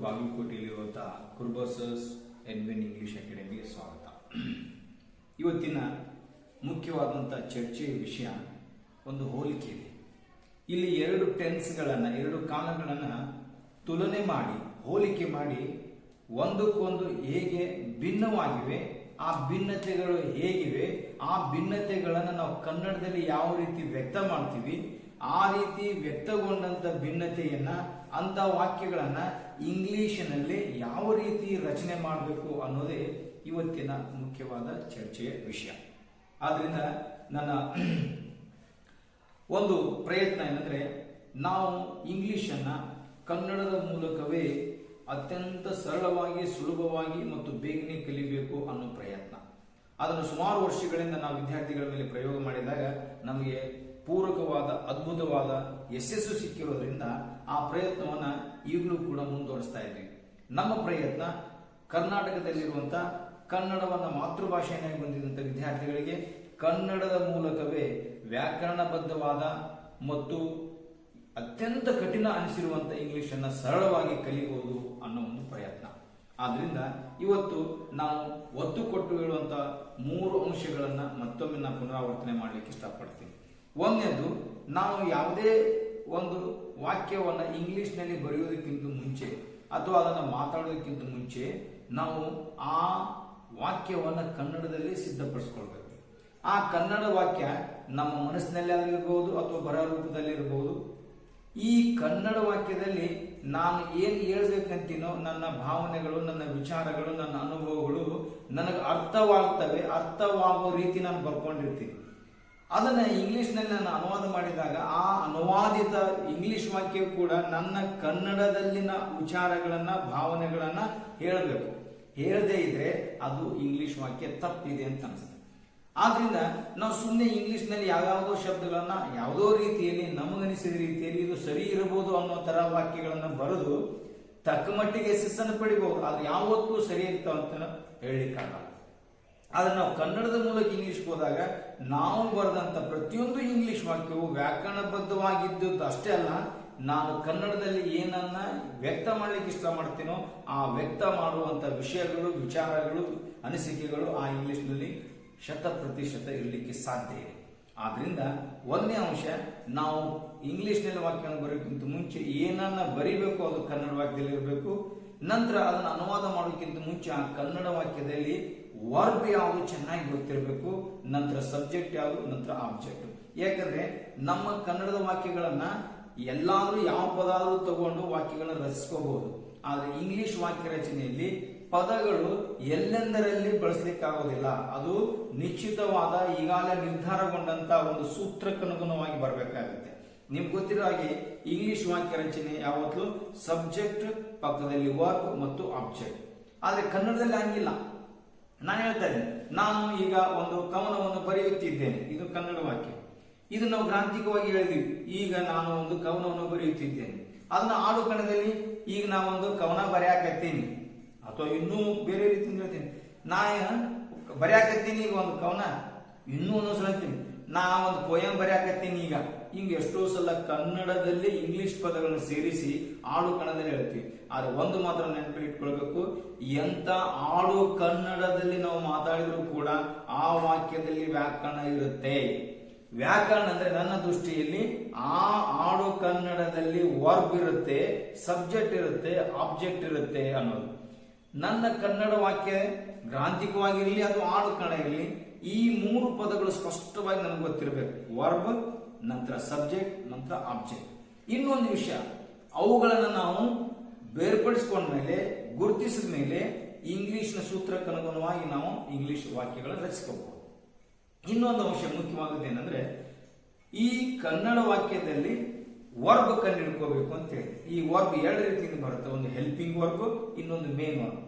ಬಾಗಲಕೋಟೆಯಲ್ಲಿರುವಂತಹ ಕುರ್ಬಸಸ್ Edwin English ಅಕಾಡೆಮಿಗೆ ಸ್ವಾಗತ. ಇವತ್ತಿನ ಮುಖ್ಯವಾದಂಥ ಚರ್ಚೆಯ ವಿಷಯ ಒಂದು ಹೋಲಿಕೆ ಇದೆ. ಇಲ್ಲಿ ಎರಡು ಟೆನ್ಸ್ಗಳನ್ನು, ಎರಡು ಕಾಲಗಳನ್ನು ತುಲನೆ ಮಾಡಿ, ಹೋಲಿಕೆ ಮಾಡಿ ಒಂದಕ್ಕೊಂದು ಹೇಗೆ ಭಿನ್ನವಾಗಿವೆ, ಆ ಭಿನ್ನತೆಗಳು ಹೇಗಿವೆ, ಆ ಭಿನ್ನತೆಗಳನ್ನು ನಾವು ಕನ್ನಡದಲ್ಲಿ ಯಾವ ರೀತಿ ವ್ಯಕ್ತ ಮಾಡ್ತೀವಿ, ಆ ರೀತಿ ವ್ಯಕ್ತಗೊಂಡಂತ ಭಿನ್ನತೆಯನ್ನ, ಅಂತ ವಾಕ್ಯಗಳನ್ನ ಇಂಗ್ಲಿಷಿನಲ್ಲಿ ಯಾವ ರೀತಿ ರಚನೆ ಮಾಡಬೇಕು ಅನ್ನೋದೇ ಇವತ್ತಿನ ಮುಖ್ಯವಾದ ಚರ್ಚೆಯ ವಿಷಯ. ಆದ್ರಿಂದ ನನ್ನ ಒಂದು ಪ್ರಯತ್ನ ಏನಂದ್ರೆ, ನಾವು ಇಂಗ್ಲಿಷನ್ನ ಕನ್ನಡದ ಮೂಲಕವೇ ಅತ್ಯಂತ ಸರಳವಾಗಿ, ಸುಲಭವಾಗಿ ಮತ್ತು ಬೇಗನೆ ಕಲಿಬೇಕು ಅನ್ನೋ ಪ್ರಯತ್ನ. ಅದನ್ನು ಸುಮಾರು ವರ್ಷಗಳಿಂದ ನಾವು ವಿದ್ಯಾರ್ಥಿಗಳ ಮೇಲೆ ಪ್ರಯೋಗ ಮಾಡಿದಾಗ ನಮಗೆ ಪೂರಕವಾದ, ಅದ್ಭುತವಾದ ಯಶಸ್ಸು ಸಿಕ್ಕಿರೋದ್ರಿಂದ ಆ ಪ್ರಯತ್ನವನ್ನ ಈಗಲೂ ಕೂಡ ಮುಂದುವರಿಸ್ತಾ ಇದ್ದೀವಿ. ನಮ್ಮ ಪ್ರಯತ್ನ ಕರ್ನಾಟಕದಲ್ಲಿರುವಂತ ಕನ್ನಡವನ್ನ ಮಾತೃಭಾಷೆಯನ್ನಾಗಿ ಹೊಂದಿದಂತ ವಿದ್ಯಾರ್ಥಿಗಳಿಗೆ ಕನ್ನಡದ ಮೂಲಕವೇ ವ್ಯಾಕರಣಬದ್ಧವಾದ ಮತ್ತು ಅತ್ಯಂತ ಕಠಿಣ ಅನಿಸಿರುವಂತ ಇಂಗ್ಲಿಷ್ ಅನ್ನ ಸರಳವಾಗಿ ಕಲಿಬಹುದು ಅನ್ನೋ ಒಂದು ಪ್ರಯತ್ನ. ಆದ್ರಿಂದ ಇವತ್ತು ನಾವು ಒತ್ತು ಕೊಟ್ಟು ಹೇಳುವಂತ 3 ಅಂಶಗಳನ್ನ ಮತ್ತೊಮ್ಮೆ ನಾನು ಪುನರಾವರ್ತನೆ ಮಾಡ್ಲಿಕ್ಕೆ ಇಷ್ಟಪಡ್ತೀನಿ. ಒಂದನೇದು, ನಾವು ಯಾವುದೇ ಒಂದು ವಾಕ್ಯವನ್ನ ಇಂಗ್ಲಿಷ್ನಲ್ಲಿ ಬರೆಯೋದಕ್ಕಿಂತ ಮುಂಚೆ ಅಥವಾ ಅದನ್ನು ಮಾತಾಡೋದಕ್ಕಿಂತ ಮುಂಚೆ ನಾವು ಆ ವಾಕ್ಯವನ್ನ ಕನ್ನಡದಲ್ಲಿ ಸಿದ್ಧಪಡಿಸ್ಕೊಳ್ಬೇಕು. ಆ ಕನ್ನಡ ವಾಕ್ಯ ನಮ್ಮ ಮನಸ್ಸಿನಲ್ಲಿ ಇರಬಹುದು ಅಥವಾ ಬರಹ ರೂಪದಲ್ಲಿ ಇರಬಹುದು. ಈ ಕನ್ನಡ ವಾಕ್ಯದಲ್ಲಿ ನಾನು ಏನು ಹೇಳ್ಬೇಕಂತೀನೋ, ನನ್ನ ಭಾವನೆಗಳು, ನನ್ನ ವಿಚಾರಗಳು, ನನ್ನ ಅನುಭವಗಳು ನನಗೆ ಅರ್ಥವಾಗ್ತವೆ, ಅರ್ಥವಾಗೋ ರೀತಿ ನಾನು ಬರ್ಕೊಂಡಿರ್ತೀನಿ. ಅದನ್ನ ಇಂಗ್ಲಿಷ್ನಲ್ಲಿ ನಾನು ಅನುವಾದ ಮಾಡಿದಾಗ ಆ ಅನುವಾದಿತ ಇಂಗ್ಲಿಷ್ ವಾಕ್ಯ ಕೂಡ ನನ್ನ ಕನ್ನಡದಲ್ಲಿನ ವಿಚಾರಗಳನ್ನ, ಭಾವನೆಗಳನ್ನ ಹೇಳಬೇಕು. ಹೇಳದೇ ಇದ್ರೆ ಅದು ಇಂಗ್ಲಿಷ್ ವಾಕ್ಯ ತಪ್ಪಿದೆ ಅಂತ ಅನಿಸ್ತದೆ. ಆದ್ರಿಂದ ನಾವು ಸುಮ್ಮನೆ ಇಂಗ್ಲಿಷ್ನಲ್ಲಿ ಯಾವ್ಯಾವುದೋ ಶಬ್ದಗಳನ್ನ ಯಾವುದೋ ರೀತಿಯಲ್ಲಿ ನಮಗನಿಸಿದ ರೀತಿಯಲ್ಲಿ ಇದು ಸರಿ ಇರಬಹುದು ಅನ್ನೋ ತರ ವಾಕ್ಯಗಳನ್ನ ಬರೆದು ತಕ್ಕ ಮಟ್ಟಿಗೆ ಯಶಸ್ಸನ್ನು ಪಡಿಬಹುದು. ಅದು ಯಾವತ್ತೂ ಸರಿ ಇರ್ತಾವ ಅಂತ ಹೇಳಲಿಕ್ಕಾಗಲ್ಲ. ಆದ್ರೆ ನಾವು ಕನ್ನಡದ ಮೂಲಕ ಇಂಗ್ಲಿಷ್ ಹೋದಾಗ ನಾವು ಬರೆದಂತ ಪ್ರತಿಯೊಂದು ಇಂಗ್ಲಿಷ್ ವಾಕ್ಯವು ವ್ಯಾಕರಣಬದ್ಧವಾಗಿದ್ದು ಅಷ್ಟೇ ಅಲ್ಲ, ನಾನು ಕನ್ನಡದಲ್ಲಿ ಏನನ್ನ ವ್ಯಕ್ತ ಮಾಡ್ಲಿಕ್ಕೆ ಇಷ್ಟ ಮಾಡ್ತೀನೋ ಆ ವ್ಯಕ್ತ ಮಾಡುವಂತ ವಿಷಯಗಳು, ವಿಚಾರಗಳು, ಅನಿಸಿಕೆಗಳು ಆ ಇಂಗ್ಲಿಷ್ನಲ್ಲಿ 100% ಇರಲಿಕ್ಕೆ ಸಾಧ್ಯ ಇದೆ. ಆದ್ರಿಂದ ಒಂದನೇ ಅಂಶ, ನಾವು ಇಂಗ್ಲಿಷ್ನಲ್ಲಿ ವಾಕ್ಯವನ್ನು ಬರೋಕ್ಕಿಂತ ಮುಂಚೆ ಏನನ್ನ ಬರಿಬೇಕು ಅದು ಕನ್ನಡ ವಾಕ್ಯದಲ್ಲಿ ಇರಬೇಕು. ನಂತರ ಅದನ್ನು ಅನುವಾದ ಮಾಡೋಕ್ಕಿಂತ ಮುಂಚೆ ಆ ಕನ್ನಡ ವಾಕ್ಯದಲ್ಲಿ ವರ್ಬ್ ಯಾವುದು ಚೆನ್ನಾಗಿ ಗೊತ್ತಿರಬೇಕು, ನಂತರ ಸಬ್ಜೆಕ್ಟ್ ಯಾವುದು, ನಂತರ ಆಬ್ಜೆಕ್ಟ್. ಯಾಕಂದ್ರೆ ನಮ್ಮ ಕನ್ನಡದ ವಾಕ್ಯಗಳನ್ನ ಎಲ್ಲಾದ್ರೂ ಯಾವ ಪದ ಆದ್ರೂ ತಗೊಂಡು ವಾಕ್ಯಗಳನ್ನ ರಚಿಸ್ಕೋಬಹುದು. ಆದ್ರೆ ಇಂಗ್ಲಿಷ್ ವಾಕ್ಯ ರಚನೆಯಲ್ಲಿ ಪದಗಳು ಎಲ್ಲೆಂದರಲ್ಲಿ ಬಳಸಲಿಕ್ಕಾಗೋದಿಲ್ಲ. ಅದು ನಿಶ್ಚಿತವಾದ, ಈಗಾಗಲೇ ನಿರ್ಧಾರಗೊಂಡಂತ ಒಂದು ಸೂತ್ರಕ್ಕನುಗುಣವಾಗಿ ಬರಬೇಕಾಗುತ್ತೆ. ನಿಮ್ಗೆ ಗೊತ್ತಿರೋ ಹಾಗೆ ಇಂಗ್ಲಿಷ್ ವಾಕ್ಯ ರಚನೆ ಯಾವತ್ತೂ ಸಬ್ಜೆಕ್ಟ್ ಪಕ್ಕದಲ್ಲಿ ವರ್ಬ್ ಮತ್ತು ಆಬ್ಜೆಕ್ಟ್. ಆದ್ರೆ ಕನ್ನಡದಲ್ಲಿ ಹಂಗಿಲ್ಲ. ನಾನು ಹೇಳ್ತಾ ಇದ್ದೇನೆ, ನಾನು ಈಗ ಒಂದು ಕವನವನ್ನು ಬರೆಯುತ್ತಿದ್ದೇನೆ, ಇದು ಕನ್ನಡ ವಾಕ್ಯ. ಇದು ನಾವು ಗ್ರಾಂಥಿಕವಾಗಿ ಹೇಳಿದ್ವಿ. ಈಗ ನಾನು ಒಂದು ಕವನವನ್ನು ಬರೆಯುತ್ತಿದ್ದೇನೆ, ಅದನ್ನ ಆಡು ಕನ್ನಡದಲ್ಲಿ ಈಗ ನಾವೊಂದು ಕವನ ಬರೆಯಾಕತ್ತೀನಿ ಅಥವಾ ಇನ್ನೂ ಬೇರೆ ರೀತಿಯಿಂದ ಹೇಳ್ತೀನಿ. ನಾ ಬರೆಯಾಕತ್ತೀನಿ ಈಗ ಒಂದು ಕವನ, ಇನ್ನೂ ಒಂದೊಂದ್ಸಲ ಹೇಳ್ತೀನಿ ನಾ ಒಂದು ಪೋಯಂ ಬರೆಯಾಕತ್ತೀನಿ ಈಗ. ಹಿಂಗೆ ಎಷ್ಟೋ ಸಲ ಕನ್ನಡದಲ್ಲಿ ಇಂಗ್ಲಿಷ್ ಪದಗಳನ್ನು ಸೇರಿಸಿ ಆಡು ಕನ್ನಡದಲ್ಲಿ ಹೇಳ್ತೀವಿ. ಆದ್ರೆ ಒಂದು ಮಾತ್ರ ನೆನಪಲ್ಲಿ ಇಟ್ಕೊಳ್ಬೇಕು, ಎಂತ ಆಡು ಕನ್ನಡದಲ್ಲಿ ನಾವು ಮಾತಾಡಿದ್ರು ಕೂಡ ಆ ವಾಕ್ಯದಲ್ಲಿ ವ್ಯಾಕರಣ ಇರುತ್ತೆ. ವ್ಯಾಕರಣ ಅಂದ್ರೆ ನನ್ನ ದೃಷ್ಟಿಯಲ್ಲಿ ಆ ಆಡು ಕನ್ನಡದಲ್ಲಿ ವರ್ಬ್ ಇರುತ್ತೆ, ಸಬ್ಜೆಕ್ಟ್ ಇರುತ್ತೆ, ಆಬ್ಜೆಕ್ಟ್ ಇರುತ್ತೆ ಅನ್ನೋದು. ನನ್ನ ಕನ್ನಡ ವಾಕ್ಯ ಗ್ರಾಂಥಿಕವಾಗಿರಲಿ ಅಥವಾ ಆಡು ಕನ್ನಡ ಇರಲಿ, ಈ 3 ಪದಗಳು ಸ್ಪಷ್ಟವಾಗಿ ನನಗೆ ಗೊತ್ತಿರಬೇಕು. ವರ್ಬ್, ನಂತರ ಸಬ್ಜೆಕ್ಟ್, ನಂತರ ಆಬ್ಜೆಕ್ಟ್. ಇನ್ನೊಂದು ವಿಷಯ, ಅವುಗಳನ್ನು ನಾವು ಬೇರ್ಪಡಿಸಿಕೊಂಡ್ಮೇಲೆ, ಗುರುತಿಸಿದ ಮೇಲೆ ಇಂಗ್ಲಿಷ್ನ ಸೂತ್ರಕ್ಕನುಗುಣವಾಗಿ ನಾವು ಇಂಗ್ಲಿಷ್ ವಾಕ್ಯಗಳನ್ನು ರಚಿಸಬಹುದು. ಇನ್ನೊಂದು ಅಂಶ ಮುಖ್ಯವಾದದ್ದು ಏನಂದ್ರೆ, ಈ ಕನ್ನಡ ವಾಕ್ಯದಲ್ಲಿ ವರ್ಬ್ ಕಂಡುಹಿಡ್ಕೋಬೇಕು ಅಂತ ಹೇಳಿ. ಈ ವರ್ಬ್ 2 ರೀತಿಯಿಂದ ಬರುತ್ತೆ. ಒಂದು ಹೆಲ್ಪಿಂಗ್ ವರ್ಬ್, ಇನ್ನೊಂದು ಮೇನ್ ವರ್ಬ್.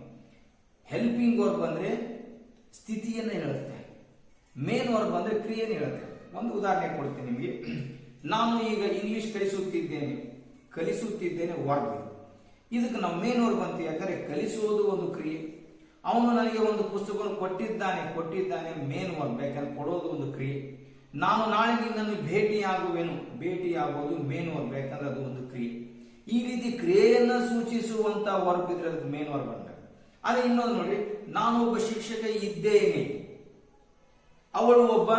ಹೆಲ್ಪಿಂಗ್ ವರ್ಬ್ ಅಂದ್ರೆ ಸ್ಥಿತಿಯನ್ನ ಹೇಳುತ್ತೆ, ಮೇನ್ ವರ್ಬ್ ಅಂದ್ರೆ ಕ್ರಿಯೆಯನ್ನು ಹೇಳುತ್ತೆ. ಒಂದು ಉದಾಹರಣೆ ಕೊಡ್ತೀನಿ ನಿಮಗೆ. ನಾನು ಈಗ ಇಂಗ್ಲಿಷ್ ಕಲಿಸುತ್ತಿದ್ದೇನೆ ವರ್ಬ್. ಇದಕ್ಕೆ ನಾವು ಮೇನ್ ವರ್ಬ್ ಅಂತ. ಯಾಕಂದ್ರೆ ಕಲಿಸುವುದು ಒಂದು ಕ್ರಿಯೆ. ಅವನು ನನಗೆ ಒಂದು ಪುಸ್ತಕವನ್ನು ಕೊಟ್ಟಿದ್ದಾನೆ ಮೇನ್ ವರ್ಬ್. ಯಾಕಂದ್ರೆ ಕೊಡೋದು ಒಂದು ಕ್ರಿಯೆ. ನಾನು ನಾಳೆ ನಿನ್ನನ್ನು ಭೇಟಿಯಾಗುವುದು ಮೇನ್ ವರ್ಬ್. ಯಾಕಂದ್ರೆ ಅದು ಒಂದು ಕ್ರಿಯೆ. ಈ ರೀತಿ ಕ್ರಿಯೆಯನ್ನ ಸೂಚಿಸುವಂತ ವರ್ಬ್ ಇದ್ರೆ ಅದಕ್ಕೆ ಮೇನ್ ವರ್ಬ್ ಅಂತ. ಅದೇ ಇನ್ನೊಂದು ನೋಡಿ, ನಾನು ಒಬ್ಬ ಶಿಕ್ಷಕ ಇದ್ದೇನೆ, ಅವಳು ಒಬ್ಬ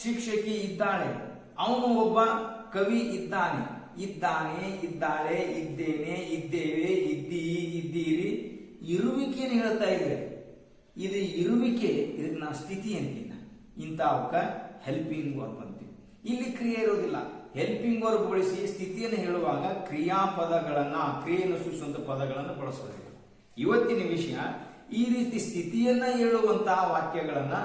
ಶಿಕ್ಷಕಿ ಇದ್ದಾಳೆ, ಅವನು ಒಬ್ಬ ಕವಿ ಇದ್ದಾನೆ, ಇದ್ದಾನೆ, ಇದ್ದಾಳೆ, ಇದ್ದೇನೆ, ಇದ್ದೇವೆ, ಇದ್ದೀರಿ, ಇರುವಿಕೆಯನ್ನು ಹೇಳ್ತಾ ಇದ್ರೆ ಇದು ಇರುವಿಕೆ, ಇದಕ್ಕೆ ನಾವು ಸ್ಥಿತಿ ಅಂತೀವಿ. ಇಂಥ ಹೆಲ್ಪಿಂಗ್ ವರ್ಬ್ ಅಂತೀವಿ. ಇಲ್ಲಿ ಕ್ರಿಯೆ ಇರೋದಿಲ್ಲ. ಹೆಲ್ಪಿಂಗ್ ವರ್ಬ್ ಬಳಸಿ ಸ್ಥಿತಿಯನ್ನು ಹೇಳುವಾಗ ಕ್ರಿಯಾಪದಗಳನ್ನ, ಕ್ರಿಯೆಯನ್ನು ಸೂಚಿಸುವಂತ ಪದಗಳನ್ನು ಬಳಸೋದಿಲ್ಲ. ಇವತ್ತಿನ ವಿಷಯ ಈ ರೀತಿ ಸ್ಥಿತಿಯನ್ನ ಹೇಳುವಂತಹ ವಾಕ್ಯಗಳನ್ನ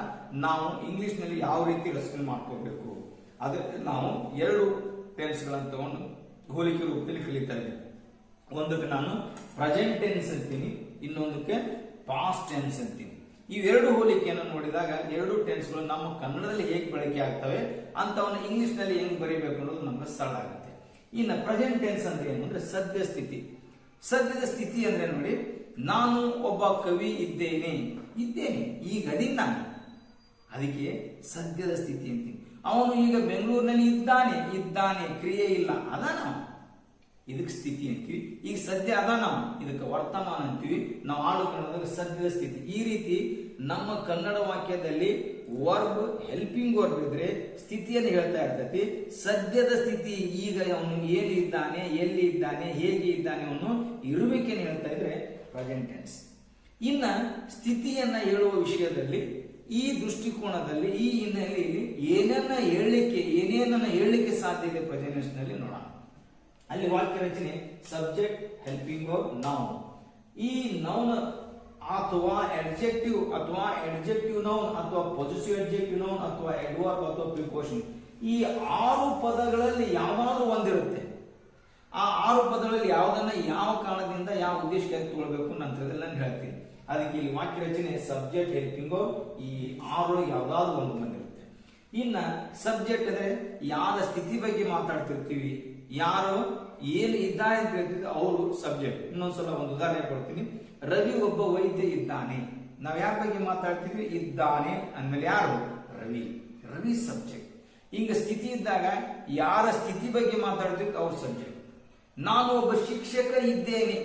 ನಾವು ಇಂಗ್ಲಿಷ್ ನಲ್ಲಿ ಯಾವ ರೀತಿ ರಚನೆ ಮಾಡ್ಕೋಬೇಕು, ಅದಕ್ಕೆ ನಾವು 2 ಟೆನ್ಸ್ಗಳನ್ನು ತಗೊಂಡು ಹೋಲಿಕೆ ರೂಪದಲ್ಲಿ ಕಲಿತಾ ಇದ್ದೇವೆ. ಒಂದಕ್ಕೆ ನಾನು ಪ್ರೆಸೆಂಟ್ ಟೆನ್ಸ್ ಅಂತೀನಿ, ಇನ್ನೊಂದಕ್ಕೆ ಪಾಸ್ಟ್ ಟೆನ್ಸ್ ಅಂತೀನಿ. ಇವೆರಡು ಹೋಲಿಕೆಯನ್ನು ನೋಡಿದಾಗ 2 ಟೆನ್ಸ್ಗಳು ನಮ್ಮ ಕನ್ನಡದಲ್ಲಿ ಹೇಗೆ ಬಳಕೆ ಆಗ್ತವೆ ಅಂತವನ್ನ ಇಂಗ್ಲಿಷ್ ನಲ್ಲಿ ಹೆಂಗ್ ಬರೀಬೇಕು ಅನ್ನೋದು ನಮ್ಗೆ ಸರಳ ಆಗುತ್ತೆ. ಇನ್ನು ಪ್ರೆಸೆಂಟ್ ಟೆನ್ಸ್ ಅಂದ್ರೆ ಏನು ಅಂದ್ರೆ ಸದ್ಯ ಸ್ಥಿತಿ. ಸದ್ಯದ ಸ್ಥಿತಿ ಅಂದ್ರೆ ನೋಡಿ, ನಾನು ಒಬ್ಬ ಕವಿ ಇದ್ದೇನೆ, ಈಗ ಅದೀನಿ ನಾನು, ಅದಕ್ಕೆ ಸದ್ಯದ ಸ್ಥಿತಿ ಅಂತೀನಿ. ಅವನು ಈಗ ಬೆಂಗಳೂರಿನಲ್ಲಿ ಇದ್ದಾನೆ, ಕ್ರಿಯೆ ಇಲ್ಲ, ಅದಾನ, ಇದಕ್ಕೆ ಸ್ಥಿತಿ ಅಂತೀವಿ. ಈಗ ಸದ್ಯ ಅದಾನ, ಇದಕ್ಕೆ ವರ್ತಮಾನ ಅಂತೀವಿ. ನಾವು ಆಡು ಕನ್ನಡದಾಗ ಸದ್ಯದ ಸ್ಥಿತಿ. ಈ ರೀತಿ ನಮ್ಮ ಕನ್ನಡ ವಾಕ್ಯದಲ್ಲಿ ವರ್ಬ್ ಹೆಲ್ಪಿಂಗ್ ವರ್ಬ್ ಇದ್ರೆ ಸ್ಥಿತಿಯನ್ನು ಹೇಳ್ತಾ ಇರ್ತೈತಿ. ಸದ್ಯದ ಸ್ಥಿತಿ, ಈಗ ಅವನು ಎಲ್ಲಿ ಇದ್ದಾನೆ, ಹೇಗೆ ಇದ್ದಾನೆ, ಅವನು ಇರುವಿಕೆಯನ್ನು ಹೇಳ್ತಾ ಇದ್ರೆ ಪ್ರೆಸೆಂಟ್ ಟೆನ್ಸ್. ಇನ್ನ ಸ್ಥಿತಿಯನ್ನ ಹೇಳುವ ವಿಷಯದಲ್ಲಿ ಈ ದೃಷ್ಟಿಕೋನದಲ್ಲಿ, ಈ ಹಿನ್ನೆಲೆಯಲ್ಲಿ ಏನೇನನ್ನ ಹೇಳಲಿಕ್ಕೆ ಸಾಧ್ಯ ಇದೆ ಪ್ರೆಸೆಂಟ್ ಟೆನ್ಸ್ ನಲ್ಲಿ ನೋಡೋಣ. ಅಲ್ಲಿ ವಾಕ್ಯ ರಚನೆ ಸಬ್ಜೆಕ್ಟ್, ಹೆಲ್ಪಿಂಗ್ ವರ್ಬ್, ನೌನ್. ಈ ನೌನ್ ಅಥವಾ ಅಡ್ಜೆಕ್ಟಿವ್ ಅಥವಾ ಅಡ್ಜೆಕ್ಟಿವ್ ನೌನ್ ಅಥವಾ ಪೊಸೆಸಿವ್ ಅಡ್ಜೆಕ್ಟಿವ್ ನೌನ್ ಅಥವಾ ಅಡ್ವರ್ಬ್ ಅಥವಾ ಪ್ರಿಪೋಸಿಷನ್, ಈ 6 ಪದಗಳಲ್ಲಿ ಯಾವಾದ್ರೂ ಒಂದಿರುತ್ತೆ. ಆ 6 ಪದಗಳಲ್ಲಿ ಯಾವುದನ್ನ ಯಾವ ಕಾರಣದಿಂದ ಯಾವ ಉದ್ದೇಶಕ್ಕೆ ತಗೊಳ್ಬೇಕು ನಂತರದಲ್ಲಿ ನಾನು ಹೇಳ್ತೀನಿ. ಅದಕ್ಕೆ ಇಲ್ಲಿ ವಾಕ್ಯ ರಚನೆ ಸಬ್ಜೆಕ್ಟ್, ಹೆಲ್ಪಿಂಗ್ ವರ್ಬ್, ಈ 6 ಯಾವ್ದಾದ್ರು ಒಂದು ಬಂದಿರುತ್ತೆ. ಇನ್ನ ಸಬ್ಜೆಕ್ಟ್ ಅಂದ್ರೆ ಯಾರ ಸ್ಥಿತಿ ಬಗ್ಗೆ ಮಾತಾಡ್ತಿರ್ತೀವಿ, ಯಾರು ಏನು ಇದ್ದಾರೆ ಅಂತ ಹೇಳ್ತಿದ್ರು ಅವರು ಸಬ್ಜೆಕ್ಟ್. ಇನ್ನೊಂದ್ಸಲ ಒಂದು ಉದಾಹರಣೆ ಕೊಡ್ತೀನಿ. ರವಿ ಒಬ್ಬ ವೈದ್ಯ ಇದ್ದಾನೆ, ನಾವ್ ಯಾರ ಬಗ್ಗೆ ಮಾತಾಡ್ತಿದ್ವಿ, ಇದ್ದಾನೆ ಅಂದ್ಮೇಲೆ ಯಾರು, ರವಿ ಸಬ್ಜೆಕ್ಟ್. ಹಿಂಗ ಸ್ಥಿತಿ ಇದ್ದಾಗ ಯಾರ ಸ್ಥಿತಿ ಬಗ್ಗೆ ಮಾತಾಡ್ತಿದ್ರು ಅವ್ರ ಸಬ್ಜೆಕ್ಟ್. ನಾನು ಒಬ್ಬ ಶಿಕ್ಷಕ ಇದ್ದೇನೆ,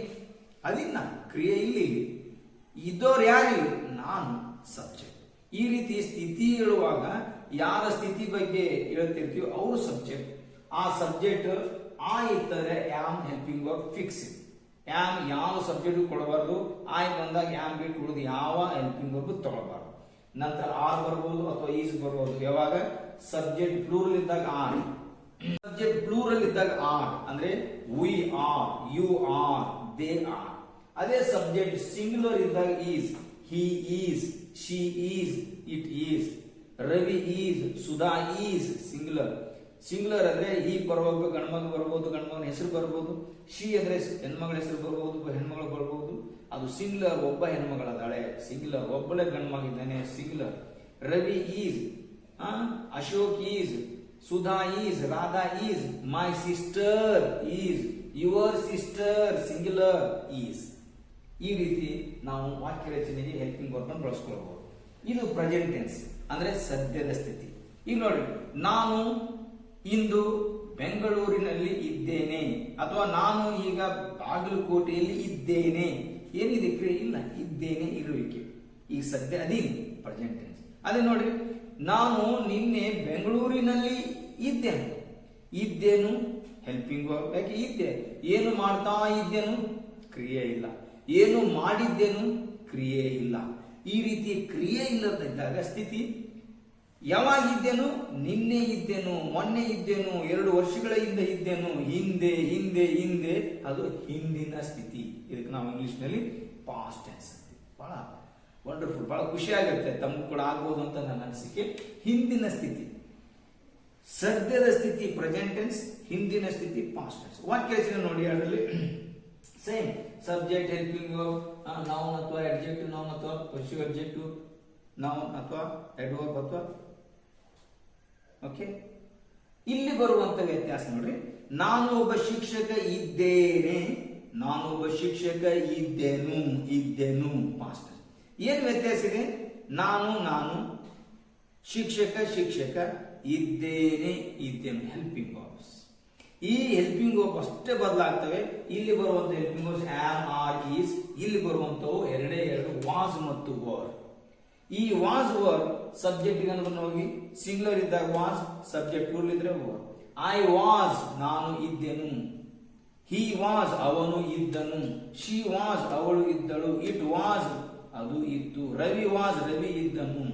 ಅದಿನ್ನ ಕ್ರಿಯೆ ಇಲ್ಲಿ, ಇದ್ದವ್ರು ಯಾರು, ನಾನು ಸಬ್ಜೆಕ್ಟ್. ಈ ರೀತಿ ಸ್ಥಿತಿ ಹೇಳುವಾಗ ಯಾರ ಸ್ಥಿತಿ ಬಗ್ಗೆ ಹೇಳ್ತಿರ್ತೀವಿ ಅವರು ಸಬ್ಜೆಕ್ಟ್. ಆ ಸಬ್ಜೆಕ್ಟ್ ಆ ಇದ್ದರೆ am helping verb fix. Am ಯಾವ ಸಬ್ಜೆಕ್ಟ್ ಕೊಡಬಾರ್ದು, ಆಯ್ ಬಂದಾಗ ಆಮ್ ಬಿಟ್ಟು ಉಳಿದು ಯಾವ ಹೆಲ್ಪಿಂಗ್ ವರ್ಬ್ ತಗೊಳ್ಬಾರ್ದು. ನಂತರ ಆರ್ ಬರ್ಬೋದು ಅಥವಾ ಈಸ್ ಬರ್ಬೋದು. ಯಾವಾಗ ಸಬ್ಜೆಕ್ಟ್ ಪ್ಲೂರಲ್ ಇದ್ದಾಗ ಆರ್, ಸಬ್ಜೆಕ್ಟ್ ಪ್ಲೂರಲ್ ಇದ್ದಾಗ ಆರ್ ಅಂದ್ರೆ we are, you are, they are. ಅದೇ ಸಬ್ಜೆಕ್ಟ್ ಸಿಂಗುಲರ್ ಇದ್ದಾಗ is, he is, she is, it is. Ravi is, Sudha is, singular ಅಂದ್ರೆ ಈ ಬರ್ಬೇಕು, ಗಂಡ್ಮಗ ಬರ್ಬೋದು, ಗಂಡ್ಮಗನ ಹೆಸರು ಬರ್ಬೋದು. ಶಿ ಅಂದ್ರೆ ಹೆಣ್ಮಗಳ ಹೆಸರು ಬರ್ಬೋದು, ಹೆಣ್ಮಗಳು ಬರ್ಬೋದು. ಅದು ಸಿಂಗುಲರ್, ಒಬ್ಬ ಹೆಣ್ಮಗಳದಾಳೆ, ಸಿಂಗುಲರ್. ಒಬ್ಬಳೆ ಗಂಡ್ಮಗ ಇದ್ದಾನೆ, singular. Ravi is, Ashok is, Sudha is, Radha is, my sister is, your sister, singular is. ಈ ರೀತಿ ನಾವು ವಾಕ್ಯ ರಚನೆಗೆ ಹೆಲ್ಪಿಂಗ್ ವರ್ಬ್ ಅನ್ನು ಬಳಸ್ಕೊಳ್ಬಹುದು. ಇದು ಪ್ರೆಸೆಂಟ್ ಟೆನ್ಸ್ ಅಂದ್ರೆ ಸದ್ಯದ ಸ್ಥಿತಿ. ಈಗ ನೋಡಿ, ನಾನು ಇಂದು ಬೆಂಗಳೂರಿನಲ್ಲಿ ಇದ್ದೇನೆ ಅಥವಾ ನಾನು ಈಗ ಬಾಗಲಕೋಟೆಯಲ್ಲಿ ಇದ್ದೇನೆ. ಏನಿದೆ ಕ್ರಿಯೆ ಇಲ್ಲ, ಇದ್ದೇನೆ ಇರುವಿಕೆ. ಈಗ ಸದ್ಯ ಅದೀನಿ ಪ್ರೆಸೆಂಟ್ ಟೆನ್ಸ್. ಅದೇ ನೋಡಿ, ನಾನು ನಿನ್ನೆ ಬೆಂಗಳೂರಿನಲ್ಲಿ ಇದ್ದೇನು ಹೆಲ್ಪಿಂಗ್ ವರ್ಬ್. ಯಾಕೆ ಇದ್ದೆ, ಏನು ಮಾಡ್ತಾ ಇದ್ದೇನು ಕ್ರಿಯೆ ಇಲ್ಲ, ಏನು ಮಾಡಿದ್ದೇನು ಕ್ರಿಯೆ ಇಲ್ಲ. ಈ ರೀತಿ ಕ್ರಿಯೆ ಇಲ್ಲದಿದ್ದಾಗ ಸ್ಥಿತಿ ಯಾವಾಗಿದ್ದೇನು, ನಿನ್ನೆ ಇದ್ದೇನು, ಮೊನ್ನೆ ಇದ್ದೇನು, 2 ವರ್ಷಗಳ ಹಿಂದೆ ಇದ್ದೇನು, ಹಿಂದೆ, ಅದು ಹಿಂದಿನ ಸ್ಥಿತಿ. ಇದಕ್ಕೆ ನಾವು ಇಂಗ್ಲಿಷ್ ನಲ್ಲಿ ಪಾಸ್ಟ್ ಟೆನ್ಸ್. ಬಹಳ ವಂಡರ್ಫುಲ್, ಬಹಳ ಖುಷಿ ಆಗುತ್ತೆ, ತಮಗೂ ಕೂಡ ಆಗ್ಬೋದು ಅಂತ ನನ್ನ ಅನಿಸಿಕೆ. ಹಿಂದಿನ ಸ್ಥಿತಿ, ಸದ್ಯದ ಸ್ಥಿತಿ ಪ್ರೆಸೆಂಟ್ ಟೆನ್ಸ್, ಹಿಂದಿನ ಸ್ಥಿತಿ ಪಾಸ್ಟ್ ಟೆನ್ಸ್. ವಾಕ್ಯ ರಚನೆ ನೋಡಿ, ಅದರಲ್ಲಿ same subject, helping verb, noun ಅಥವಾ ಅಡ್ಜೆಕ್ಟಿವ್ ನೌನ್ ಅಥವಾ ಪೊಸೆಸಿವ್ ಅಡ್ಜೆಕ್ಟಿವ್ ನೌನ್ ಅಥವಾ ಅಡ್ವರ್ಬ್ ಅಥವಾ ಓಕೆ. ಇಲ್ಲಿ ಬರುವಂತ ವ್ಯತ್ಯಾಸ ನೋಡ್ರಿ, ನಾನು ಒಬ್ಬ ಶಿಕ್ಷಕ ಇದ್ದೇನು ಪಾಸ್ಟ್. ಏನ್ ವ್ಯತ್ಯಾಸ ಇದೆ, ನಾನು ಶಿಕ್ಷಕ ಇದ್ದೇನು ಹೆಲ್ಪಿಂಗ್ ವರ್ಬ್ಸ್. ಈ ಹೆಲ್ಪಿಂಗ್ ವರ್ಬ್ ಅಷ್ಟೇ ಬದಲಾಗ್ತವೆ. ಇಲ್ಲಿ ಬರುವಂತ helping verbs am, are, is. ಇಲ್ಲಿ ಬರುವಂತವು ಎರಡೇ ಎರಡು, ವಾಸ್ ಮತ್ತು ವರ್. ಈ ವಾಸ್ ವರ್ ಸಬ್ಜೆಕ್ಟ್ ಅನುಗುಣ ಹೋಗಿ ಸಿಂಗ್ಯುಲರ್ ಇದ್ದಾಗ ವಾಸ್, ಸಬ್ಜೆಕ್ಟ್ ಪ್ಲೂರಲ್ ಇದ್ರೆ ವರ್. ಐ ವಾಸ್ ನಾನು ಇದ್ದೆನು, ಹಿ ವಾಸ್ ಅವನು ಇದ್ದನು, ಶಿ ವಾಸ್ ಅವಳು ಇದ್ದಳು, ಇಟ್ ವಾಸ್ ಅದು ಇತ್ತು, ರವಿ ವಾಸ್ ರವಿ ಇದ್ದನು.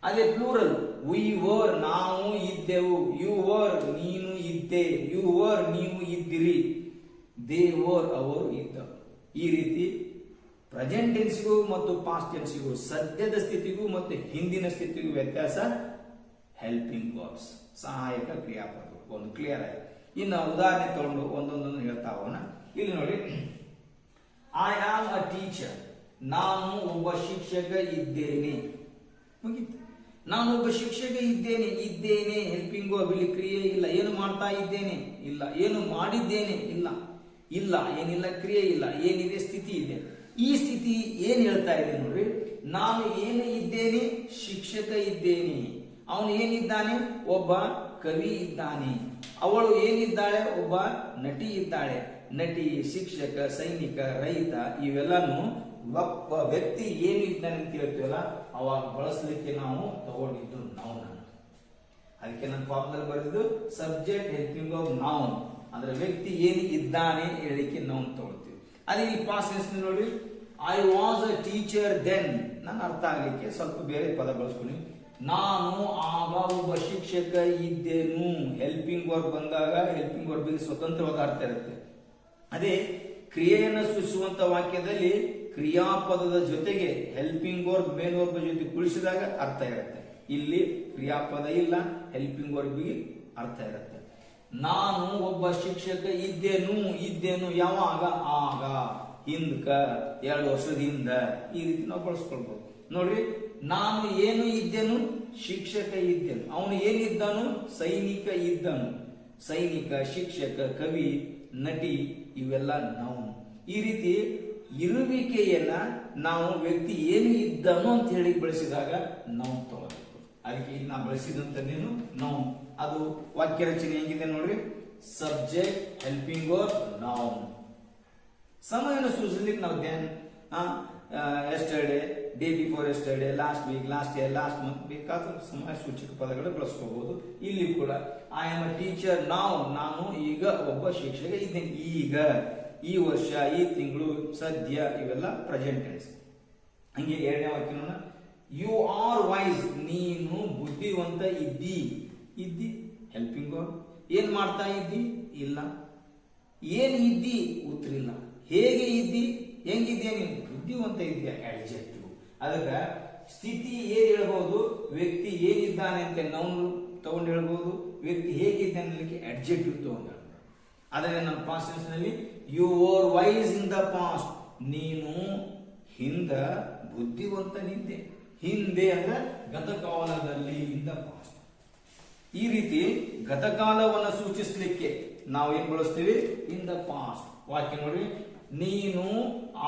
ಅದೇ ಪ್ಲೂರಲ್ ವಿ ವರ್ ನಾವು ಇದ್ದೆವು, ಯು ವರ್ ನೀನು ಇದ್ದೆ, ಯು ವರ್ ನೀವು ಇದ್ದಿರಿ, ದೇ ವರ್ ಅವರು ಇದ್ದರು. ಈ ರೀತಿ ಪ್ರೆಸೆಂಟ್ ಟೆನ್ಸ್ಗೂ ಮತ್ತು ಪಾಸ್ಟ್ ಟೆನ್ಸ್ಗೂ, ಸದ್ಯದ ಸ್ಥಿತಿಗೂ ಮತ್ತು ಹಿಂದಿನ ಸ್ಥಿತಿಗೂ ವ್ಯತ್ಯಾಸ ಹೆಲ್ಪಿಂಗ್ ವರ್ಬ್ಸ್, ಸಹಾಯಕ ಕ್ರಿಯಾಪದ. ಒಂದು ಕ್ಲಿಯರ್ ಆಯ್ತು. ಇನ್ನು ಉದಾಹರಣೆ ತಗೊಂಡು ಒಂದೊಂದೊಂದು ಹೇಳ್ತಾ ಹೋಗೋಣ. ಇಲ್ಲಿ ನೋಡಿ, ಐ ಆಮ್ ಅ ಟೀಚರ್, ನಾನು ಒಬ್ಬ ಶಿಕ್ಷಕ ಇದ್ದೇನೆ. ಮುಗೀತು. ನಾನು ಒಬ್ಬ ಶಿಕ್ಷಕ ಇದ್ದೇನೆ. ಇದ್ದೇನೆ ಹೆಲ್ಪಿಂಗ್ ವರ್ಬ್, ಇಲ್ಲಿ ಕ್ರಿಯೆ ಇಲ್ಲ. ಏನು ಮಾಡ್ತಾ ಇದ್ದೇನೆ ಇಲ್ಲ, ಏನು ಮಾಡಿದ್ದೇನೆ ಇಲ್ಲ, ಇಲ್ಲ ಏನಿಲ್ಲ, ಕ್ರಿಯೆ ಇಲ್ಲ, ಏನಿದೆ ಸ್ಥಿತಿ ಇದೆ. ಈ ಸ್ಥಿತಿ ಏನ್ ಹೇಳ್ತಾ ಇದೆ ನೋಡ್ರಿ, ನಾನು ಏನು ಇದ್ದೇನೆ, ಶಿಕ್ಷಕ ಇದ್ದೇನೆ. ಅವನು ಏನಿದ್ದಾನೆ, ಒಬ್ಬ ಕವಿ ಇದ್ದಾನೆ. ಅವಳು ಏನಿದ್ದಾಳೆ, ಒಬ್ಬ ನಟಿ ಇದ್ದಾಳೆ. ನಟಿ, ಶಿಕ್ಷಕ, ಸೈನಿಕ, ರೈತ, ಇವೆಲ್ಲಾನು ಒಬ್ಬ ವ್ಯಕ್ತಿ ಏನು ಇದ್ದಾನೆ ಅಂತ ಹೇಳ್ತೀವಲ್ಲ, ಅವಾಗ ಬಳಸಲಿಕ್ಕೆ ನಾವು ತಗೊಂಡಿದ್ದು ನೌನ್. ಅದಕ್ಕೆ ನನ್ನ ಫಾರ್ಮಲ್ಲಿ ಬರೆದಿದ್ದು ಸಬ್ಜೆಕ್ಟ್ ಹೆಲ್ಪಿಂಗ್ ವರ್ಬ್ ನೌನ್, ಅಂದ್ರೆ ವ್ಯಕ್ತಿ ಏನು ಇದ್ದಾನೆ ಹೇಳಿಕ್ಕೆ ನೌನ್ ತಗೊಳ್ತೀವಿ. ಅದೇ ಇಲ್ಲಿ ಪಾಸ್ಟ್ ಟೆನ್ಸ್ ನೋಡಿ, I was a teacher then, ನನ್ನ ಅರ್ಥ ಆಗ್ಲಿಕ್ಕೆ ಸ್ವಲ್ಪ ಬೇರೆ ಪದ ಬಳಸ್ಕೊಂಡು, ನಾನು ಆಗ ಒಬ್ಬ ಶಿಕ್ಷಕ ಇದ್ದೇನು. ಹೆಲ್ಪಿಂಗ್ ವರ್ಬ್ ಬಂದಾಗ ಹೆಲ್ಪಿಂಗ್ ವರ್ಬ್ಗೆ ಸ್ವತಂತ್ರವಾದ ಅರ್ಥ ಇರುತ್ತೆ. ಅದೇ ಕ್ರಿಯೆಯನ್ನು ಸೂಚಿಸುವಂತ ವಾಕ್ಯದಲ್ಲಿ ಕ್ರಿಯಾಪದದ ಜೊತೆಗೆ ಹೆಲ್ಪಿಂಗ್ ವರ್ಬ್ ಮೇನ್ ವರ್ಬ್ ಜೊತೆ ಕುಳಿಸಿದಾಗ ಅರ್ಥ ಇರುತ್ತೆ. ಇಲ್ಲಿ ಕ್ರಿಯಾಪದ ಇಲ್ಲ, ಹೆಲ್ಪಿಂಗ್ ವರ್ಬ್ಗೆ ಅರ್ಥ ಇರುತ್ತೆ. ನಾನು ಒಬ್ಬ ಶಿಕ್ಷಕ ಇದ್ದೇನು. ಇದ್ದೇನು ಯಾವಾಗ, ಆಗ, ಹಿಂದಕ, 2 ವರ್ಷದ ಹಿಂದ, ಈ ರೀತಿ ನಾವು ಬಳಸ್ಕೊಳ್ಬಹುದು. ನೋಡ್ರಿ, ನಾನು ಏನು ಇದ್ದೇನು, ಶಿಕ್ಷಕ ಇದ್ದೇನು. ಅವನು ಏನಿದ್ದನು, ಸೈನಿಕ ಇದ್ದನು. ಸೈನಿಕ, ಶಿಕ್ಷಕ, ಕವಿ, ನಟಿ, ಇವೆಲ್ಲ ನಾವು. ಈ ರೀತಿ ಇರುವಿಕೆಯನ್ನ ನಾವು ವ್ಯಕ್ತಿ ಏನು ಇದ್ದನು ಅಂತ ಹೇಳಿ ಬಳಸಿದಾಗ ನಾವು ತಗೋಬೇಕು. ಅದಕ್ಕೆ ಇಲ್ಲಿ ನಾವು ಬಳಸಿದಂತದ್ದೇನು ನೌನ್. ಅದು ವಾಕ್ಯ ರಚನೆ ಹೇಗಿದೆ ನೋಡ್ರಿ, ಸಬ್ಜೆಕ್ಟ್ ಹೆಲ್ಪಿಂಗ್ ವರ್ಬ್ ನೌನ್. ಸಮಯವನ್ನು ಸೂಚಿಸಲಿಕ್ಕೆ ನಾವು then, yesterday, day before yesterday, last week, last year, last month ಬೇಕಾದ ಸಮಯ ಸೂಚಕ ಪದಗಳು ಬಳಸ್ಕೋಬಹುದು. ಇಲ್ಲಿ ಕೂಡ ಐ ಆಮ್ ಅ ಟೀಚರ್ ನಾವು, ನಾನು ಈಗ ಒಬ್ಬ ಶಿಕ್ಷಕ ಇದ್ದೇನೆ. ಈಗ, ಈ ವರ್ಷ, ಈ ತಿಂಗಳು, ಸದ್ಯ, ಇವೆಲ್ಲ ಪ್ರೆಸೆಂಟ್ ಟೆನ್ಸ್. ಹಂಗೆ ಎರಡನೇ ವಾಕ್ಯ, ಯು ಆರ್ ವೈಸ್, ನೀನು ಬುದ್ಧಿವಂತ ಇದ್ದಿ. ಇದ್ದಿ ಹೆಲ್ಪಿಂಗ್ ವರ್ಬ್. ಏನ್ ಮಾಡ್ತಾ ಇದ್ದಿ ಇಲ್ಲ. ಏನ್ ಇದ್ದಿ ಉತ್ತರ ಇಲ್ಲ. ಹೇಗೆ ಇದ್ದಿ, ಹೆಂಗಿದ್ಯಾ ನೀನು, ಬುದ್ಧಿವಂತ ಇದೆಯಾ, ಅಡ್ಜೆಕ್ಟಿವ್. ಅದಕ್ಕೆ ಸ್ಥಿತಿ ಏನ್ ಹೇಳ್ಬಹುದು, ವ್ಯಕ್ತಿ ಏನಿದ್ದಾನೆ ಅಂತ ನಾವು ತಗೊಂಡು ಹೇಳ್ಬಹುದು, ವ್ಯಕ್ತಿ ಹೇಗಿದ್ದಾನೆ ಅನ್ನಲಿಕ್ಕೆ ಅಡ್ಜೆಕ್ಟಿವ್ ತಗೊಂಡು ಹೇಳ್ಬಹುದು. ಅದನ್ನೇ ನಮ್ಮ ಪಾಸ್ಟ್ ಟೆನ್ಸ್ ನಲ್ಲಿ you were wise in the past, ನೀನು ಹಿಂದ ಬುದ್ಧಿವಂತನಿದ್ದೆ. ಹಿಂದೆ ಅಂದ್ರೆ ಗತಕಾಲದಲ್ಲಿ, ಇನ್ ದ ಪಾಸ್ಟ್. ಈ ರೀತಿ ಗತಕಾಲವನ್ನು ಸೂಚಿಸಲಿಕ್ಕೆ ನಾವು ಏನ್ ಬಳಸ್ತೀವಿ, ಇನ್ ದ ಪಾಸ್ಟ್. ವಾಕ್ಯ ನೋಡಿ, ನೀನು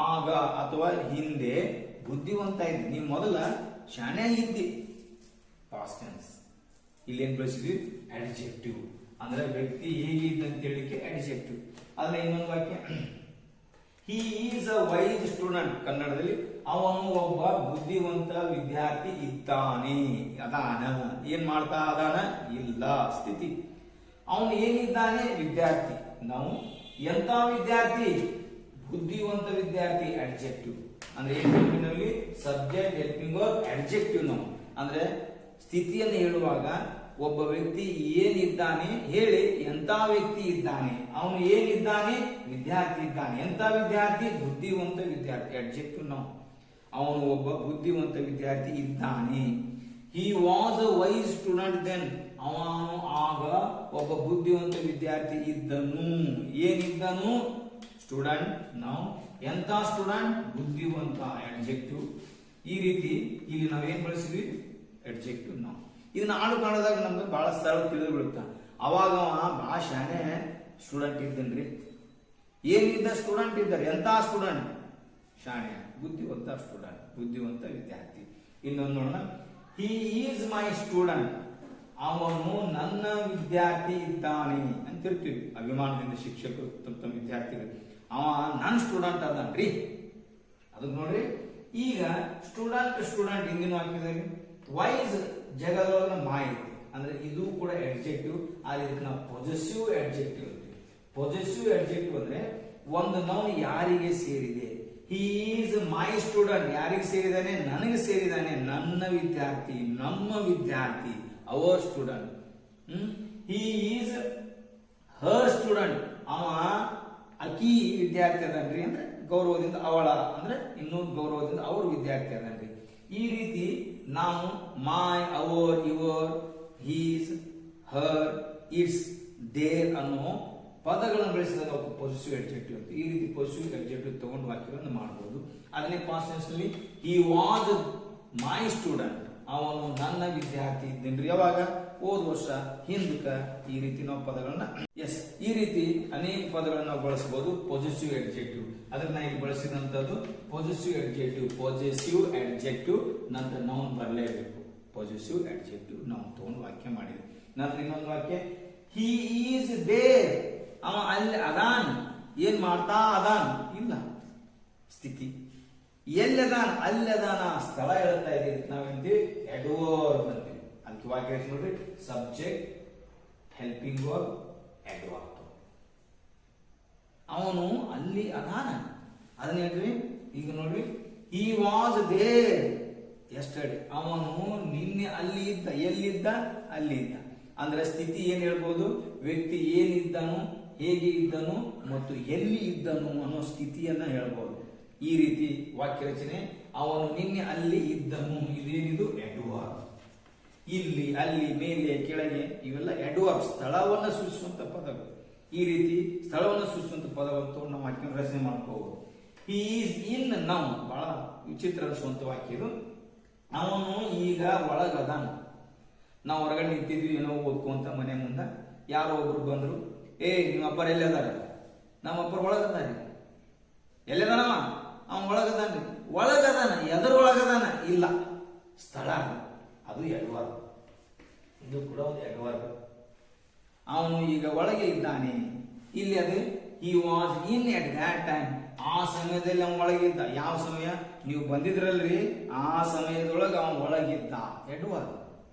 ಆಗ ಅಥವಾ ಹಿಂದೆ ಬುದ್ಧಿವಂತ ಇದ್ದಿ. ನೀವು ಮೊದಲ ಶಾಣೆ ಇದ್ದಿ, ಪಾಸ್ಟ್ ಟೆನ್ಸ್. ಇಲ್ಲಿ ಏನ್ ಬಳಸಿದ್ವಿ, ಅಡ್ಜೆಕ್ಟಿವ್. ಅಂದ್ರೆ ವ್ಯಕ್ತಿ ಹೇಗಿದ್ದ ಅಂತ ಹೇಳಿಕ್ಕೆ ಅಡ್ಜೆಕ್ಟಿವ್. ಆದ್ರೆ ಇನ್ನೊಂದು ವಾಕ್ಯ, he is a wise student. ಕನ್ನಡದಲ್ಲಿ ಅವನು ಒಬ್ಬ ಬುದ್ಧಿವಂತ ವಿದ್ಯಾರ್ಥಿ ಇದ್ದಾನೆ. ಅದಾನ, ಏನ್ ಮಾಡ್ತಾ ಅದಾನ ಇಲ್ಲ, ಸ್ಥಿತಿ. ಅವನು ಏನಿದ್ದಾನೆ, ವಿದ್ಯಾರ್ಥಿ. ನಾವು ಎಂತ ವಿದ್ಯಾರ್ಥಿ, ಬುದ್ಧಿವಂತ ವಿದ್ಯಾರ್ಥಿ, ಅಡ್ಜೆಕ್ಟಿವ್. ಅಂದ್ರೆ ಏನಲ್ಲಿ ಸಬ್ಜೆಕ್ಟ್ ಹೆಲ್ಪಿಂಗ್ ವರ್ಬ್ ಅಡ್ಜೆಕ್ಟಿವ್. ನಾವು ಅಂದ್ರೆ ಸ್ಥಿತಿಯನ್ನು ಹೇಳುವಾಗ ಒಬ್ಬ ವ್ಯಕ್ತಿ ಏನಿದ್ದಾನೆ ಹೇಳಿ ಎಂತ ವ್ಯಕ್ತಿ ಇದ್ದಾನೆ, ಅವನು ಏನಿದ್ದಾನೆ, ವಿದ್ಯಾರ್ಥಿ ಇದ್ದಾನೆ. ಎಂತ ವಿದ್ಯಾರ್ಥಿ, ಬುದ್ಧಿವಂತ ವಿದ್ಯಾರ್ಥಿ, ಅಡ್ಜೆಕ್ಟಿವ್. ನಾವು ಅವನು ಒಬ್ಬ ಬುದ್ಧಿವಂತ ವಿದ್ಯಾರ್ಥಿ ಇದ್ದಾನೆ. He was a wise student then, ಅವನು ಆಗ ಒಬ್ಬ ಬುದ್ಧಿವಂತ ವಿದ್ಯಾರ್ಥಿ ಇದ್ದನು. ಏನಿದ್ದನು, ಸ್ಟೂಡೆಂಟ್. ನಾವು ಎಂತ ಸ್ಟೂಡೆಂಟ್, ಬುದ್ಧಿವಂತ, ಅಡ್ಜೆಕ್ಟಿವ್. ಈ ರೀತಿ ಇಲ್ಲಿ ನಾವೇನ್ ಬಳಸಿದ್ವಿ, ಅಡ್ಜೆಕ್ಟಿವ್. ನಾವು ಇದನ್ನ ಆಡು ಕಾಣೋದಾಗ ನಮ್ಗೆ ಬಹಳ ಸರಳ ತಿಳಿದು ಬಿಡುತ್ತೆ. ಅವಾಗ ಬಹಳ ಶಾಣೆ ಸ್ಟೂಡೆಂಟ್ ಇದ್ದನ್ರಿ. ಏನಿದ್ದ ಸ್ಟೂಡೆಂಟ್ ಇದ್ದಾರೆ, ಎಂತ ಸ್ಟೂಡೆಂಟ್, ಶಾಣೆ, ಬುದ್ಧಿವಂತ ಸ್ಟೂಡೆಂಟ್, ಬುದ್ಧಿವಂತ ವಿದ್ಯಾರ್ಥಿ. ಇನ್ನೊಂದು ನೋಡೋಣ, ಹಿ ಈಸ್ ಮೈ ಸ್ಟೂಡೆಂಟ್. ಅವನು ನನ್ನ ವಿದ್ಯಾರ್ಥಿ ಇದ್ದಾನೆ ಅಂತಿರ್ತೀವಿ ಅಭಿಮಾನದಿಂದ ಶಿಕ್ಷಕರು ತಮ್ಮ ವಿದ್ಯಾರ್ಥಿಗಳು. ಅವ ನನ್ನ ಸ್ಟೂಡೆಂಟ್ ಅದನ್ರಿ. ಅದಕ್ಕೆ ನೋಡ್ರಿ, ಈಗ ಸ್ಟೂಡೆಂಟ್ ಹಿಂದಿನ ಹಾಕಿದ್ರಿ ವೈಸ್ ಜಗದೊಳಗ ಮಾಹಿತಿ ಅಂದ್ರೆ ಇದು ಕೂಡ ಅಡ್ಜೆಕ್ಟಿವ್. ಅಲ್ಲಿ ಇದಕ್ಕೆ ನಾವು ಪೊಸೆಸಿವ್ ಅಡ್ಜೆಕ್ಟಿವ್ ಅಂತೀವಿ. ಪೊಸೆಸಿವ್ ಅಡ್ಜೆಕ್ಟಿವ್ ಅಂದ್ರೆ ಒಂದು ನಾವು ಯಾರಿಗೆ ಸೇರಿದೆ. He is my student. ಯಾರಿಗೆ ಸೇರಿದಾನೆ? ನನಗೆ ಸೇರಿದಾನೆ. ನನ್ನ ವಿದ್ಯಾರ್ಥಿ, ನಮ್ಮ ವಿದ್ಯಾರ್ಥಿ, our student. He is her student. ಅವ ಅಕಿ ವಿದ್ಯಾರ್ಥಿ ಅದನ್ರಿ ಅಂದ್ರೆ ಗೌರವದಿಂದ ಅವಳ ಅಂದ್ರೆ ಇನ್ನೂ ಗೌರವದಿಂದ ಅವ್ರ ವಿದ್ಯಾರ್ಥಿ ಅದನ್ರಿ. ಈ ರೀತಿ ನಾವು my, our, your, his, her, its, there ಅನ್ನೋ ಪದಗಳನ್ನು ಬಳಸಿದಾಗ ಪೊಸೆಸಿವ್ ಅಡ್ಜೆಕ್ಟಿವ್ ಅಂತ. ಈ ರೀತಿ ಪೊಸೆಸಿವ್ ಅಡ್ಜೆಕ್ಟಿವ್ ತಗೊಂಡು ವಾಕ್ಯಗಳನ್ನು ಮಾಡಬಹುದು. ಅದನ್ನೇ ಪಾಸ್ಟ್ ಟೆನ್ಸ್ ನಲ್ಲಿ ಹಿ ವಾಸ್ ಮೈ ಸ್ಟೂಡೆಂಟ್. ಅವನು ನನ್ನ ವಿದ್ಯಾರ್ಥಿ ಇದ್ದೇನ್ರಿ. ಯಾವಾಗ? ಹೋದ ವರ್ಷ, ಹಿಂದಕ್ಕ. ಈ ರೀತಿ ನಾವು ಪದಗಳನ್ನ ಈ ರೀತಿ ಅನೇಕ ಪದಗಳನ್ನ ನಾವು ಬಳಸಬಹುದು ಪೊಸೆಸಿವ್ ಅಡ್ಜೆಕ್ಟಿವ್. ಅದನ್ನ ಇಲ್ಲಿ ಬಳಸಿದಂತದ್ದು ಪೊಸೆಸಿವ್ ಅಡ್ಜೆಕ್ಟಿವ್. ಪೊಸೆಸಿವ್ ಅಡ್ಜೆಕ್ಟಿವ್ ನಂತರ ನೌನ್ ಬರಲೇಬೇಕು. ಪೊಸೆಸಿವ್ ಅಡ್ಜೆಕ್ಟಿವ್ ನೌನ್ ತಗೊಂಡು ವಾಕ್ಯ ಮಾಡಿದ್ವಿ. ನಂತರ ಇನ್ನೊಂದು ವಾಕ್ಯ, ಹಿ ಈಸ್ ದೇರ್. ಅವ ಅಲ್ಲಿ ಅದಾನ್. ಏನ್ ಮಾಡ್ತಾ ಅದಾನ್? ಇಲ್ಲ, ಸ್ಥಿತಿ. ಎಲ್ಲದಾನ? ಅಲ್ಲದಾನ, ಸ್ಥಳ ಹೇಳ್ತಾ ಇದೆ. ನಾವೇಂತೀವಿ ಎಡ್ವರ್ಬ್ ಅಂತೀವಿ. ಅದಕ್ಕೆ ವಾಕ್ಯ ನೋಡ್ರಿ, ಸಬ್ಜೆಕ್ಟ್, ಹೆಲ್ಪಿಂಗ್ ವರ್ಬ್, ಎಡ್ವರ್ಬ್. ಅವನು ಅಲ್ಲಿ ಅದಾನ. ಅದನ್ನ ಹೇಳ್ರಿ. ಈಗ ನೋಡ್ರಿ, ಹಿ ವಾಸ್ ದೇರ್ ಯಸ್ಟರ್ಡೇ. ಅವನು ನಿನ್ನೆ ಅಲ್ಲಿ ಇದ್ದ. ಎಲ್ಲಿದ್ದ? ಅಲ್ಲಿ ಇದ್ದ. ಅಂದ್ರೆ ಸ್ಥಿತಿ ಏನ್ ಹೇಳ್ಬೋದು? ವ್ಯಕ್ತಿ ಏನಿದ್ದನು, ಹೇಗೆ ಇದ್ದನು ಮತ್ತು ಎಲ್ಲಿ ಇದ್ದನು ಅನ್ನೋ ಸ್ಥಿತಿಯನ್ನ ಹೇಳ್ಬೋದು. ಈ ರೀತಿ ವಾಕ್ಯ ರಚನೆ. ಅವನು ನಿನ್ನೆ ಅಲ್ಲಿ ಇದ್ದನು. ಇದೇನಿದು? ಎಡ್ವರ್ಬ್. ಇಲ್ಲಿ, ಅಲ್ಲಿ, ಮೇಲೆ, ಕೆಳಗೆ ಇವೆಲ್ಲ ಎಡ್ವರ್ಬ್, ಸ್ಥಳವನ್ನ ಸೂಚಿಸುವಂತ ಪದಗಳು. ಈ ರೀತಿ ಸ್ಥಳವನ್ನು ಸೂಚಿಸುವಂತ ಪದವನ್ನು ನಾವು ವಾಕ್ಯ ರಚನೆ ಮಾಡ್ಕೋಬಹುದು. He is in now. ಬಹಳ ವಿಚಿತ್ರ ಅನಿಸುವಂತ ವಾಕ್ಯ ಇದು. ಅವನು ಈಗ ಒಳಗದಾನ. ನಾವು ಹೊರಗಡೆ ನಿಂತಿದ್ವಿ ಏನೋ ಓದ್ಕೊಂತ ಮನೆ ಮುಂದೆ. ಯಾರೋ ಒಬ್ರು ಬಂದ್ರು, ನಿಮ್ಮ ಅಪ್ಪರ ಎಲ್ಲದಾರ? ನಮ್ಮ ಅಪ್ಪರ ಒಳಗದಾರಿ. ಎಲ್ಲದಾನವ? ಅವನ್ ಒಳಗದಾನ್ರಿ. ಒಳಗದಾನ. ಎದರ ಒಳಗದಾನ? ಇಲ್ಲ, ಸ್ಥಳ. ಅದು ಎಡ್ವರ್ಬ್. ಇದು ಕೂಡ ಒಂದು ಎಡ್ವರ್ಬ್. ಅವನು ಈಗ ಒಳಗೆ ಇದ್ದಾನೆ. ಇಲ್ಲಿ ಅದು he was in at that time. ಆ ಸಮಯದಲ್ಲಿ ಅವನು ಒಳಗಿದ್ದ. ಯಾವ ಸಮಯ? ನೀವು ಬಂದಿದ್ರಲ್ರಿ, ಆ ಸಮಯದೊಳಗೆ ಅವನು ಒಳಗಿದ್ದ. ಎಡ್ವರ್ಬ್.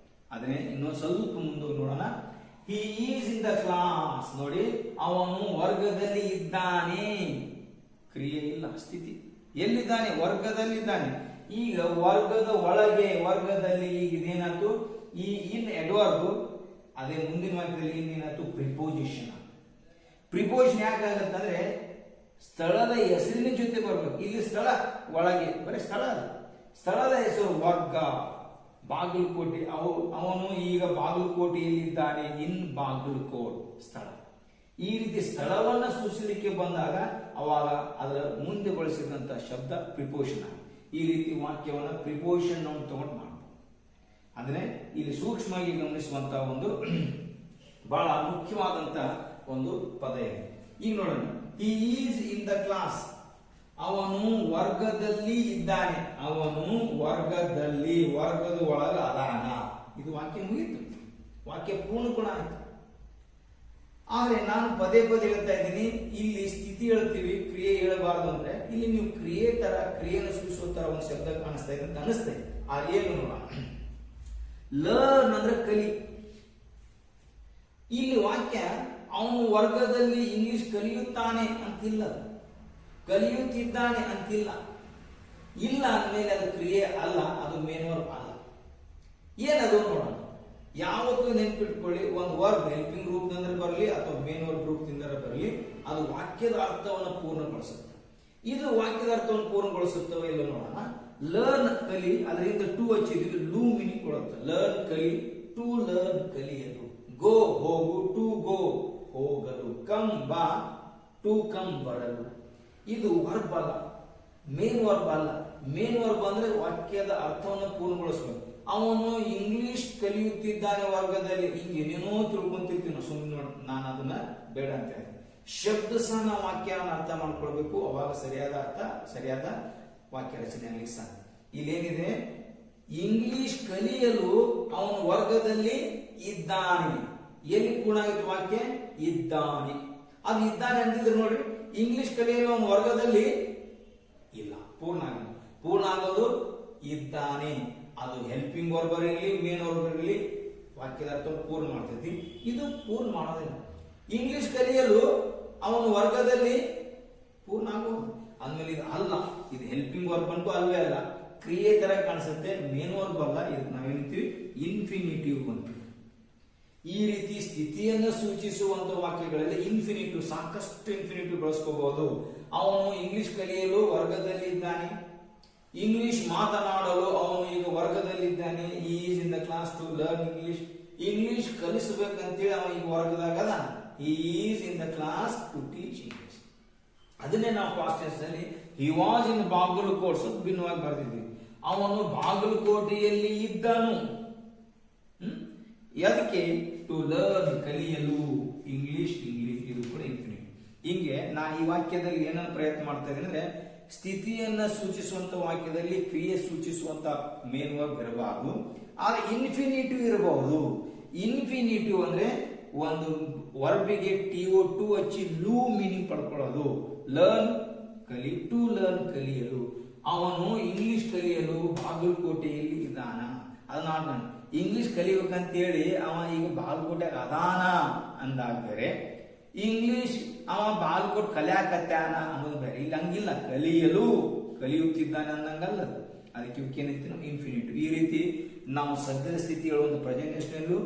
ಅದನ್ನೇ ಇನ್ನೊಂದು ಸ್ವಲ್ಪ ಮುಂದೆ ನೋಡೋಣ. He is in the class. ನೋಡಿ, ಅವನು ವರ್ಗದಲ್ಲಿ ಇದ್ದಾನೆ. ಕ್ರಿಯೆ ಇಲ್ಲ, ಸ್ಥಿತಿ. ಎಲ್ಲಿದ್ದಾನೆ? ವರ್ಗದಲ್ಲಿದ್ದಾನೆ. ಈಗ ವರ್ಗದ ಒಳಗೆ, ವರ್ಗದಲ್ಲಿ. ಈಗ ಇದೇನಾಯ್ತು? ಈ ಇನ್ ಎಡ್ವರ್ಬ್. ಅದೇ ಮುಂದಿನ ವಾಕ್ಯದಲ್ಲಿ ಇನ್ನೇನಾಯ್ತು? ಪ್ರಿಪೋಸಿಷನ್. ಪ್ರಿಪೋಸಿಷನ್ ಯಾಕಾಗತ್ತಂದ್ರೆ ಸ್ಥಳದ ಹೆಸರಿನ ಜೊತೆ ಬರ್ಬೇಕು. ಇಲ್ಲಿ ಸ್ಥಳ ಒಳಗೆ, ಬರೀ ಸ್ಥಳ. ಸ್ಥಳದ ಹೆಸರು ವರ್ಗ. ಬಾಗಲಕೋಟೆ. ಅವನು ಈಗ ಬಾಗಲಕೋಟೆಯಲ್ಲಿದ್ದಾನೆ. ಇನ್ ಬಾಗಲಕೋಟ್, ಸ್ಥಳ. ಈ ರೀತಿ ಸ್ಥಳವನ್ನ ಸೂಚಿಸಲಿಕ್ಕೆ ಬಂದಾಗ ಅವಾಗ ಅದರ ಮುಂದೆ ಬಳಸಿದಂತ ಶಬ್ದ ಪ್ರಿಪೋಷನ್. ಈ ರೀತಿ ವಾಕ್ಯವನ್ನ ಪ್ರಿಪೋಷನ್ ನಾವು ತಗೊಂಡು ಮಾಡಬಹುದು. ಅಂದ್ರೆ ಇಲ್ಲಿ ಸೂಕ್ಷ್ಮವಾಗಿ ಗಮನಿಸುವಂತ ಒಂದು ಬಹಳ ಮುಖ್ಯವಾದಂತ ಒಂದು ಪದ ಇದೆ. ಈಗ ನೋಡೋಣ. He is in the class. ಅವನು ವರ್ಗದಲ್ಲಿ ಇದ್ದಾನೆ. ಅವನು ವರ್ಗದಲ್ಲಿ, ವರ್ಗದ ಒಳಗ ಅದಾನ. ಇದು ವಾಕ್ಯ ಮುಗಿತು. ವಾಕ್ಯ ಪೂರ್ಣಗುಣ ಆಯ್ತು. ಆದ್ರೆ ನಾನು ಪದೇ ಪದೇ ಹೇಳ್ತಾ ಇದ್ದೀನಿ, ಇಲ್ಲಿ ಸ್ಥಿತಿ ಹೇಳ್ತೀವಿ, ಕ್ರಿಯೆ ಹೇಳಬಾರ್ದು ಅಂದ್ರೆ ಇಲ್ಲಿ ನೀವು ಕ್ರಿಯೆ ತರ, ಕ್ರಿಯೆಯನ್ನು ಸೂಚಿಸುವ ತರ ಒಂದು ಶಬ್ದ ಕಾಣಿಸ್ತಾ ಇದೆ ಅಂತ ಅನಿಸ್ತಾ ಇದೆ. ಏನು ನೋಡೋಣ. ಲರ್ನ್ ಅಂದ್ರೆ ಕಲಿ. ಇಲ್ಲಿ ವಾಕ್ಯ ಅವನು ವರ್ಗದಲ್ಲಿ ಇಂಗ್ಲಿಷ್ ಕಲಿಯುತ್ತಾನೆ ಅಂತಿಲ್ಲ, ಕಲಿಯುತ್ತಿದ್ದಾನೆ ಅಂತಿಲ್ಲ. ಇಲ್ಲ ಅಂದಮೇಲೆ ಅದು ಕ್ರಿಯೆ ಅಲ್ಲ, ಅದು ಮೇನ್ ವರ್ಬ್ ಅಲ್ಲ. ಏನದು ನೋಡೋಣ. ಯಾವತ್ತೂ ನೆನ್ಪಿಟ್ಕೊಳ್ಳಿ, ಒಂದು ವರ್ಬ್ ಹೆಲ್ಪಿಂಗ್ ರೂಪದಿಂದ ಬರಲಿ ಅಥವಾ ಮೇನ್ ವರ್ಬ್ ರೂಪದಿಂದ ಬರಲಿ, ಅದು ವಾಕ್ಯದ ಅರ್ಥವನ್ನು ಪೂರ್ಣಗೊಳಿಸುತ್ತೆ. ಇದು ವಾಕ್ಯದ ಅರ್ಥವನ್ನು ಪೂರ್ಣಗೊಳಿಸುತ್ತವೆ ಇಲ್ಲ ನೋಡೋಣ. ಲರ್ನ್ ಕಲಿ, ಅದರಿಂದ ಟು ಹಚ್ಚಿದ್ದು ಲೂ ಮೀನಿಂಗ್ ಕೊಡುತ್ತೆ. ಲರ್ನ್ ಕಲಿ, ಟು ಲರ್ನ್ ಕಲಿಯಲು. ಗೋ ಹೋಗು, ಟು ಗೋ ಹೋಗಲು. ಕಮ್ ಬಾ, ಟು ಕಮ್ ಬರಲು. ಇದು ವರ್ಬ್ ಅಲ್ಲ, ಮೇನ್ ವರ್ಬ್ ಅಲ್ಲ. ಮೇನ್ ವರ್ಬ್ ಅಂದ್ರೆ ವಾಕ್ಯದ ಅರ್ಥವನ್ನು ಪೂರ್ಣಗೊಳಿಸಬೇಕು. ಅವನು ಇಂಗ್ಲಿಷ್ ಕಲಿಯುತ್ತಿದ್ದಾನೆ ವರ್ಗದಲ್ಲಿ. ಹಿಂಗೆ ಏನೇನೋ ತಿಳ್ಕೊಂತಿರ್ತೀವಿ ನಾವು, ಸುಮ್ಮನೆ ನೋಡಿ. ನಾನು ಅದನ್ನ ಬೇಡ ಅಂತ ಹೇಳಿ ಶಬ್ದ ಸಹ ನಾವು ವಾಕ್ಯವನ್ನು ಅರ್ಥ ಮಾಡ್ಕೊಳ್ಬೇಕು. ಅವಾಗ ಸರಿಯಾದ ಅರ್ಥ, ಸರಿಯಾದ ವಾಕ್ಯ ರಚನೆ ಆಗ್ಲಿಕ್ಕೆ ಸಾಧ್ಯ. ಇಲ್ಲೇನಿದೆ? ಇಂಗ್ಲಿಷ್ ಕಲಿಯಲು ಅವನು ವರ್ಗದಲ್ಲಿ ಇದ್ದಾನೆ. ಎಲ್ಲಿ ಪೂರ್ಣ ಆಗಿತ್ತು ವಾಕ್ಯ? ಇದ್ದಾನೆ. ಅದು ಇದ್ದಾನೆ ಅಂತಿದ್ರೆ ನೋಡ್ರಿ, ಇಂಗ್ಲಿಷ್ ಕಲಿಯಲು ಅವನು ವರ್ಗದಲ್ಲಿ ಇಲ್ಲ, ಪೂರ್ಣ ಆಗಿಲ್ಲ. ಪೂರ್ಣ ಆಗೋದು ಇದ್ದಾನೆ. ಅದು ಹೆಲ್ಪಿಂಗ್ ವರ್ಬ್ ಇರಲಿ, ಮೇನ್ ವರ್ಬ್ ಇರಲಿ, ವಾಕ್ಯದ ಅರ್ಥ ಪೂರ್ಣ ಮಾಡ್ತೈತಿ. ಇದು ಪೂರ್ಣ ಮಾಡೋದಿಲ್ಲ. ಇಂಗ್ಲಿಷ್ ಕಲಿಯಲು ಅವನು ವರ್ಗದಲ್ಲಿ ಪೂರ್ಣ ಆಗೋದು ಅಂದ್ಮೇಲೆ ಇದು ಅಲ್ಲ, ಇದು ಹೆಲ್ಪಿಂಗ್ ವರ್ಬ್ ಅಂತೂ ಅಲ್ವೇ ಅಲ್ಲ, ಕ್ರಿಯೆ ತರ ಕಾಣಿಸುತ್ತೆ, ಮೇನ್ ವರ್ಬ್ ಅಲ್ಲ. ಇದಕ್ಕೆ ನಾವೇನ್ತೀವಿ? ಇನ್ಫಿನಿಟಿವ್ ಅಂತೀವಿ. ಈ ರೀತಿ ಸ್ಥಿತಿಯನ್ನು ಸೂಚಿಸುವಂತ ವಾಕ್ಯಗಳಲ್ಲಿ ಇನ್ಫಿನಿಟಿವ್, ಸಾಕಷ್ಟು ಇನ್ಫಿನಿಟಿವ್ ಬಳಸ್ಕೋಬಹುದು. ಅವನು ಇಂಗ್ಲಿಷ್ ಕಲಿಯಲು ವರ್ಗದಲ್ಲಿ ಇದ್ದಾನೆ. ಇಂಗ್ಲಿಷ್ ಮಾತನಾಡಲು ಅವನು ಈಗ ವರ್ಗದಲ್ಲಿದ್ದಾನೆ. Is in the class to learn English. English ಕಲಿಸಬೇಕಂತೇಳಿ ಅವನು ಈಗ ವರ್ಗದಾಗ ಅದಾನ. Is in the class to teach English. ಅದನ್ನೇ ನಾವು ಪಾಸ್ಟ್ ಟೆನ್ಸ್ ನಲ್ಲಿ ಹಿ ವಾಸ್ ಇನ್ ಬಾಗಲಕೋಟ್ ಸ್ವಲ್ಪ ಭಿನ್ನವಾಗಿ ಬರ್ತಿದ್ವಿ. ಅವನು ಬಾಗಲಕೋಟೆಯಲ್ಲಿ ಇದ್ದನು. ಅದಕ್ಕೆ ಟು ಲರ್ನ್, ಕಲಿಯಲು ಇಂಗ್ಲಿಷ್. ಇದು ಕೂಡ ಇನ್ಫಿನಿಟ್. ಹಿಂಗೆ ನಾನು ಈ ವಾಕ್ಯದಲ್ಲಿ ಏನನ್ನು ಪ್ರಯತ್ನ ಮಾಡ್ತಾ ಇದ್ದೀನಿ ಅಂದ್ರೆ, ಸ್ಥಿತಿಯನ್ನ ಸೂಚಿಸುವಂತ ವಾಕ್ಯದಲ್ಲಿ ಕ್ರಿಯೆ ಸೂಚಿಸುವಂತ ಮೇನ್ ವರ್ಬ್ ಇರಬಾರದು, ಆದ್ರೆ ಇನ್ಫಿನಿಟಿವ್ ಇರಬಹುದು. ಇನ್ಫಿನಿಟಿವ್ ಅಂದ್ರೆ ಒಂದು ವರ್ಬಿಗೆ TO2 ಹಚ್ಚಿ ಲೂ ಮೀನಿಂಗ್ ಪಡ್ಕೊಳ್ಳೋದು. ಲರ್ನ್, ಕಲಿ, ಟು ಲರ್ನ್, ಕಲಿಯಲು. ಅವನು ಇಂಗ್ಲಿಷ್ ಕಲಿಯಲು ಬಾಗಲಕೋಟೆಯಲ್ಲಿ ಇದ್ದಾನ. ಅದನ್ನ ಇಂಗ್ಲಿಷ್ ಕಲಿಬೇಕಂತೇಳಿ ಅವ ಈಗ ಬಾಗಲಕೋಟೆ ಅದಾನ ಅಂದಾದರೆ, ಇಂಗ್ಲಿಷ್ ಅವ ಬಾಗಲಕೋಟೆ ಕಲಿಯಾಕತ್ಯಾನ ಅನ್ನೋದು ಬೇರೆ. ಇಲ್ಲಿ ಹಂಗಿಲ್ಲ, ಕಲಿಯಲು, ಕಲಿಯುತ್ತಿದ್ದಾನೆ ಅಂದಂಗಲ್ಲ. ಅದಕ್ಕೆ ಏನಂತೀವಿ ನಾವು? ಇನ್ಫಿನಿಟಿವ್. ಈ ರೀತಿ ನಾವು ಸದ್ಯದ ಸ್ಥಿತಿಗಳು ಒಂದು ಪ್ರೆಸೆಂಟ್ ಟೆನ್ಸ್ ನಲ್ಲೂ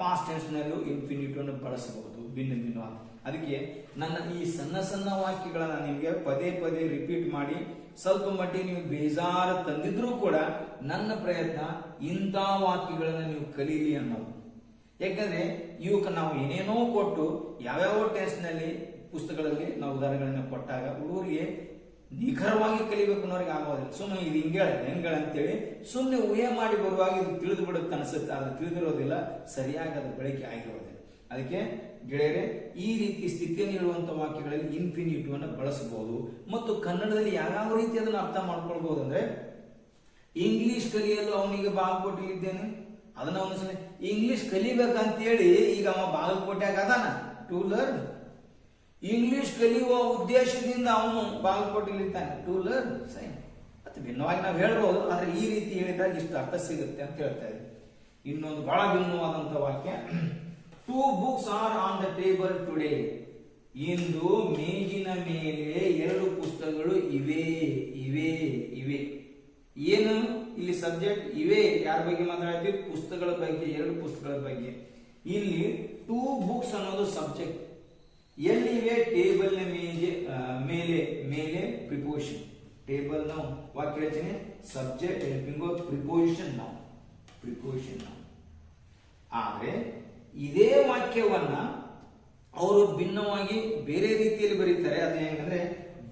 ಪಾಸ್ಟ್ ಟೆನ್ಸ್ ನಲ್ಲೂ ಇನ್ಫಿನಿಟಿವ್ ಅನ್ನು ಬಳಸಬಹುದು, ಭಿನ್ನ ಭಿನ್ನವಾಗಿ. ಅದಕ್ಕೆ ನನ್ನ ಈ ಸಣ್ಣ ಸಣ್ಣ ವಾಕ್ಯಗಳನ್ನ ನಿಮಗೆ ಪದೇ ಪದೇ ರಿಪೀಟ್ ಮಾಡಿ ಸ್ವಲ್ಪ ಮಟ್ಟಿಗೆ ನೀವು ಬೇಜಾರು ತಂದಿದ್ರೂ ಕೂಡ ನನ್ನ ಪ್ರಯತ್ನ ಇಂಥ ವಾಕ್ಯಗಳನ್ನ ನೀವು ಕಲೀಲಿ ಅನ್ನೋದು. ಯಾಕಂದ್ರೆ ಇವಕ್ಕೆ ನಾವು ಏನೇನೋ ಕೊಟ್ಟು ಯಾವ್ಯಾವ ಟೆನ್ಸ್ ನಲ್ಲಿ ಪುಸ್ತಕಗಳಲ್ಲಿ ನಾವು ಉದಾಹರಣೆಗಳನ್ನ ಕೊಟ್ಟಾಗ ಹುಡುಗರಿಗೆ ನಿಖರವಾಗಿ ಕಲಿಬೇಕು ಅನ್ನೋರಿಗೆ ಆಗೋದಿಲ್ಲ. ಸುಮ್ಮನೆ ಇದು ಹೆಂಗಳ ಅಂತೇಳಿ ಸುಮ್ಮನೆ ಊಹೆ ಮಾಡಿ ಬರುವಾಗ ಇದು ತಿಳಿದು ಬಿಡುತ್ತೆ ಅನಿಸುತ್ತೆ, ಅದು ತಿಳಿದಿರೋದಿಲ್ಲ, ಸರಿಯಾಗಿ ಅದು ಬಳಕೆ ಆಗಿರೋದಿಲ್ಲ. ಅದಕ್ಕೆ ಗೆಳೆಯರೆ, ಈ ರೀತಿ ಸ್ಥಿತಿಯನ್ನು ಹೇಳುವಂತ ವಾಕ್ಯಗಳಲ್ಲಿ ಇನ್ಫಿನಿಟಿವ್ ಅನ್ನು ಬಳಸಬಹುದು. ಮತ್ತು ಕನ್ನಡದಲ್ಲಿ ಯಾವ ರೀತಿ ಅದನ್ನು ಅರ್ಥ ಮಾಡ್ಕೊಳ್ಬಹುದು ಅಂದ್ರೆ, ಇಂಗ್ಲಿಷ್ ಕಲಿಯಲು ಅವನಿಗೆ ಬಾಗಲಕೋಟೆಯಲ್ಲಿದ್ದೇನೆ, ಅದನ್ನ ಒಂದ್ಸಲ ಇಂಗ್ಲಿಷ್ ಕಲಿಬೇಕಂತೇಳಿ ಈಗ ಅವ ಬಾಗಲಕೋಟೆಯಾಗ ಅದಾನ, ಟು ಲರ್ನ್. ಇಂಗ್ಲಿಷ್ ಕಲಿಯುವ ಉದ್ದೇಶದಿಂದ ಅವನು ಬಾಗಲಕೋಟೆಯಲ್ಲಿದ್ದಾನೆ, ಟು ಲರ್ನ್. ಸರಿ, ಮತ್ತೆ ಭಿನ್ನವಾಗಿ ನಾವು ಹೇಳ್ಬೋದು, ಆದ್ರೆ ಈ ರೀತಿ ಹೇಳಿದಾಗ ಇಷ್ಟು ಅರ್ಥ ಸಿಗುತ್ತೆ ಅಂತ ಹೇಳ್ತಾ ಇದ್ದೀವಿ. ಇನ್ನೊಂದು ಬಹಳ ಭಿನ್ನವಾದಂತ ವಾಕ್ಯ, two books are on the table today. ಇಂದು ಮೇಜಿನ ಮೇಲೆ 2 ಪುಸ್ತಕಗಳು ಇವೆ. ಏನು ಇಲ್ಲಿ ಸಬ್ಜೆಕ್ಟ್? ಇವೆ ಯಾರ ಬಗ್ಗೆ ಮಾತಾಡ್ತೀವಿ? ಪುಸ್ತಕಗಳ ಬಗ್ಗೆ, 2 ಪುಸ್ತಕಗಳ ಬಗ್ಗೆ. ಇಲ್ಲಿ ಟೂ ಬುಕ್ಸ್ ಅನ್ನೋದು ಸಬ್ಜೆಕ್ಟ್. ಎಲ್ಲಿವೆ? ಟೇಬಲ್ ಮೇಲೆ ಪ್ರಿಪೋಸಿಷನ್. ಟೇಬಲ್ ನಾವು ವಾಕ್ಯ ರಚನೆ ಸಬ್ಜೆಕ್ಟ್ ಹೆಲ್ಪಿಂಗ್ ಪ್ರಿಪೋಸಿಷನ್ ನಾವು. ಆದ್ರೆ ಇದೇ ವಾಕ್ಯವನ್ನ ಅವರು ಭಿನ್ನವಾಗಿ ಬೇರೆ ರೀತಿಯಲ್ಲಿ ಬರೀತಾರೆ. ಅದು ಹೆಂಗಂದ್ರೆ,